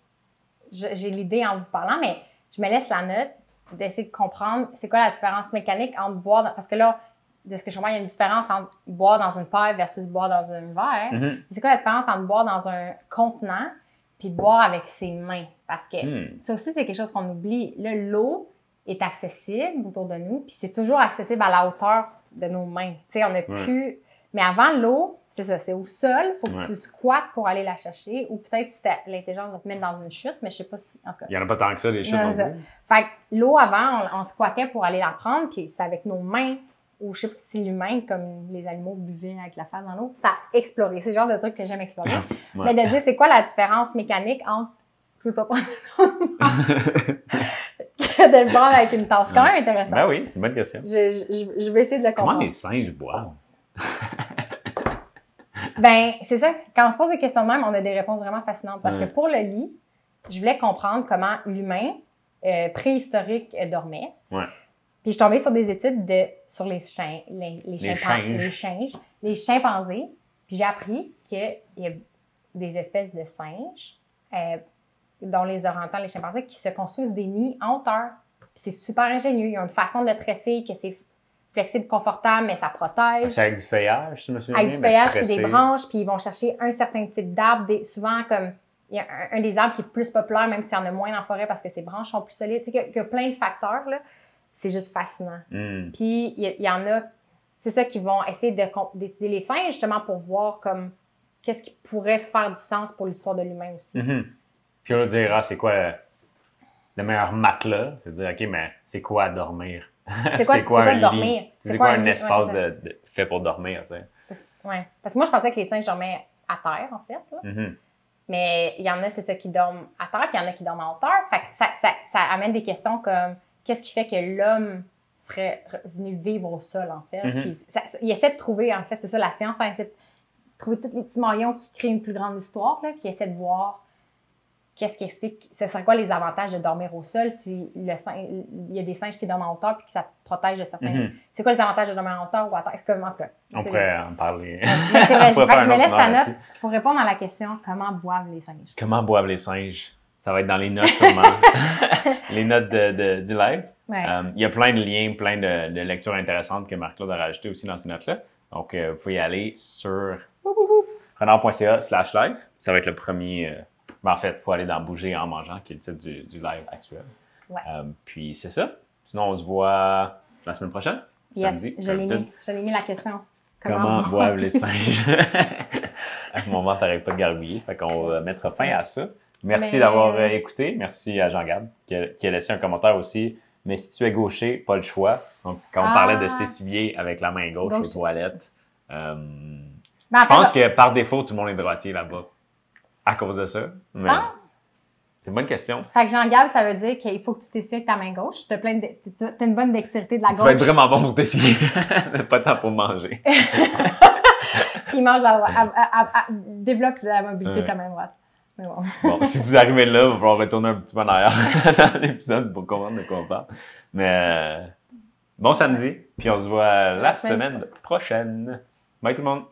j'ai l'idée en vous parlant, mais je me laisse la note d'essayer de comprendre c'est quoi la différence mécanique entre boire, parce que là, de ce que je comprends, il y a une différence entre boire dans une paille versus boire dans un verre. C'est quoi la différence entre boire dans un contenant puis boire avec ses mains? Parce que ça aussi, c'est quelque chose qu'on oublie. Là, l'eau est accessible autour de nous, puis c'est toujours accessible à la hauteur de nos mains. Tu sais, on n'a plus... Mais avant, l'eau, c'est ça, c'est au sol, il faut que tu squattes pour aller la chercher, ou peut-être si tu as l'intelligence de te mettre dans une chute, mais je sais pas si... En tout cas, il n'y en a pas tant que ça, des chutes non plus. Fait que l'eau, avant, on squattait pour aller la prendre, puis c'est avec nos mains, ou je sais pas si l'humain, comme les animaux buvaient avec la face dans l'eau, c'est à explorer. C'est le genre de truc que j'aime explorer. Mais de dire, c'est quoi la différence mécanique entre... Je veux pas prendre de le prendre avec une tasse. C'est quand même intéressant. Ben oui, c'est une bonne question. Je vais essayer de le comprendre. Comment les singes boivent? Ben, c'est ça. Quand on se pose des questions de même, on a des réponses vraiment fascinantes. Parce que pour le lit, je voulais comprendre comment l'humain préhistorique dormait. Puis je suis tombée sur des études sur les chimpanzés. Puis j'ai appris qu'il y a des espèces de singes, dont les orang-outans, les chimpanzés, qui se construisent des nids en hauteur. Puis c'est super ingénieux. Ils ont une façon de le tresser que c'est flexible, confortable, mais ça protège. C'est avec du feuillage, si je me souviens avec bien, du feuillage mais puis des branches, puis ils vont chercher un certain type d'arbre. Souvent, comme il y a un des arbres qui est plus populaire, même s'il y en a moins dans la forêt parce que ses branches sont plus solides. Tu sais, qu'il y a plein de facteurs, là. C'est juste fascinant. Puis il y en a, c'est ça, qui vont essayer d'étudier les singes, justement, pour voir comme qu'est-ce qui pourrait faire du sens pour l'histoire de l'humain aussi. Puis on va dire, c'est quoi le meilleur matelas? C'est-à-dire, OK, mais c'est quoi dormir? C'est quoi dormir? C'est quoi un espace fait pour dormir, tu sais? Parce que moi, je pensais que les singes dormaient à terre, en fait. Là. Mais il y en a, c'est ça, qui dorment à terre, puis il y en a qui dorment en hauteur. Fait que ça amène des questions comme qu'est-ce qui fait que l'homme serait venu vivre au sol, en fait? Puis il essaie de trouver, en fait, c'est ça, la science, elle essaie de trouver tous les petits maillons qui créent une plus grande histoire, là, puis il essaie de voir qu'est-ce qui explique, ce serait quoi les avantages de dormir au sol si il y a des singes qui dorment en hauteur puis que ça te protège de certains... C'est quoi les avantages de dormir en hauteur ou à terre? C'est comme, en tout cas... On pourrait en parler. Mais c'est vrai, je me laisse la note pour répondre à la question « Comment boivent les singes? » Comment boivent les singes? Ça va être dans les notes, sûrement. Les notes du live. Il y a plein de liens, plein de lectures intéressantes que Marc-Claude a rajoutées aussi dans ces notes-là. Donc, vous pouvez y aller sur renard.ca/live. Ça va être le premier... Mais en fait, il faut aller dans Bouger en mangeant, qui est le titre du live actuel. Puis c'est ça. Sinon, on se voit la semaine prochaine. Samedi. Je l'ai mis la question. Comment boivent les singes? À ce moment, tu n'arrêtes pas de gargouiller. Fait qu'on va mettre fin à ça. Merci d'avoir écouté. Merci à Jean-Gab qui a laissé un commentaire aussi. Mais si tu es gaucher, pas le choix. Donc, quand on parlait de s'essuyer avec la main gauche aux toilettes, je pense que par défaut, tout le monde est droitier là-bas. À cause de ça. Tu penses? C'est une bonne question. Fait que Jean-Gab, ça veut dire qu'il faut que tu t'essuies avec ta main gauche. Tu as une bonne dextérité de la gauche. Tu vas être vraiment bon pour t'essuyer, mais pas de temps pour manger. Il mange développe la mobilité de ta main droite. Mais bon, si vous arrivez là, il va falloir retourner un petit peu en arrière dans l'épisode pour comprendre de quoi on parle. Mais bon samedi, puis on se voit la semaine prochaine. Bye tout le monde!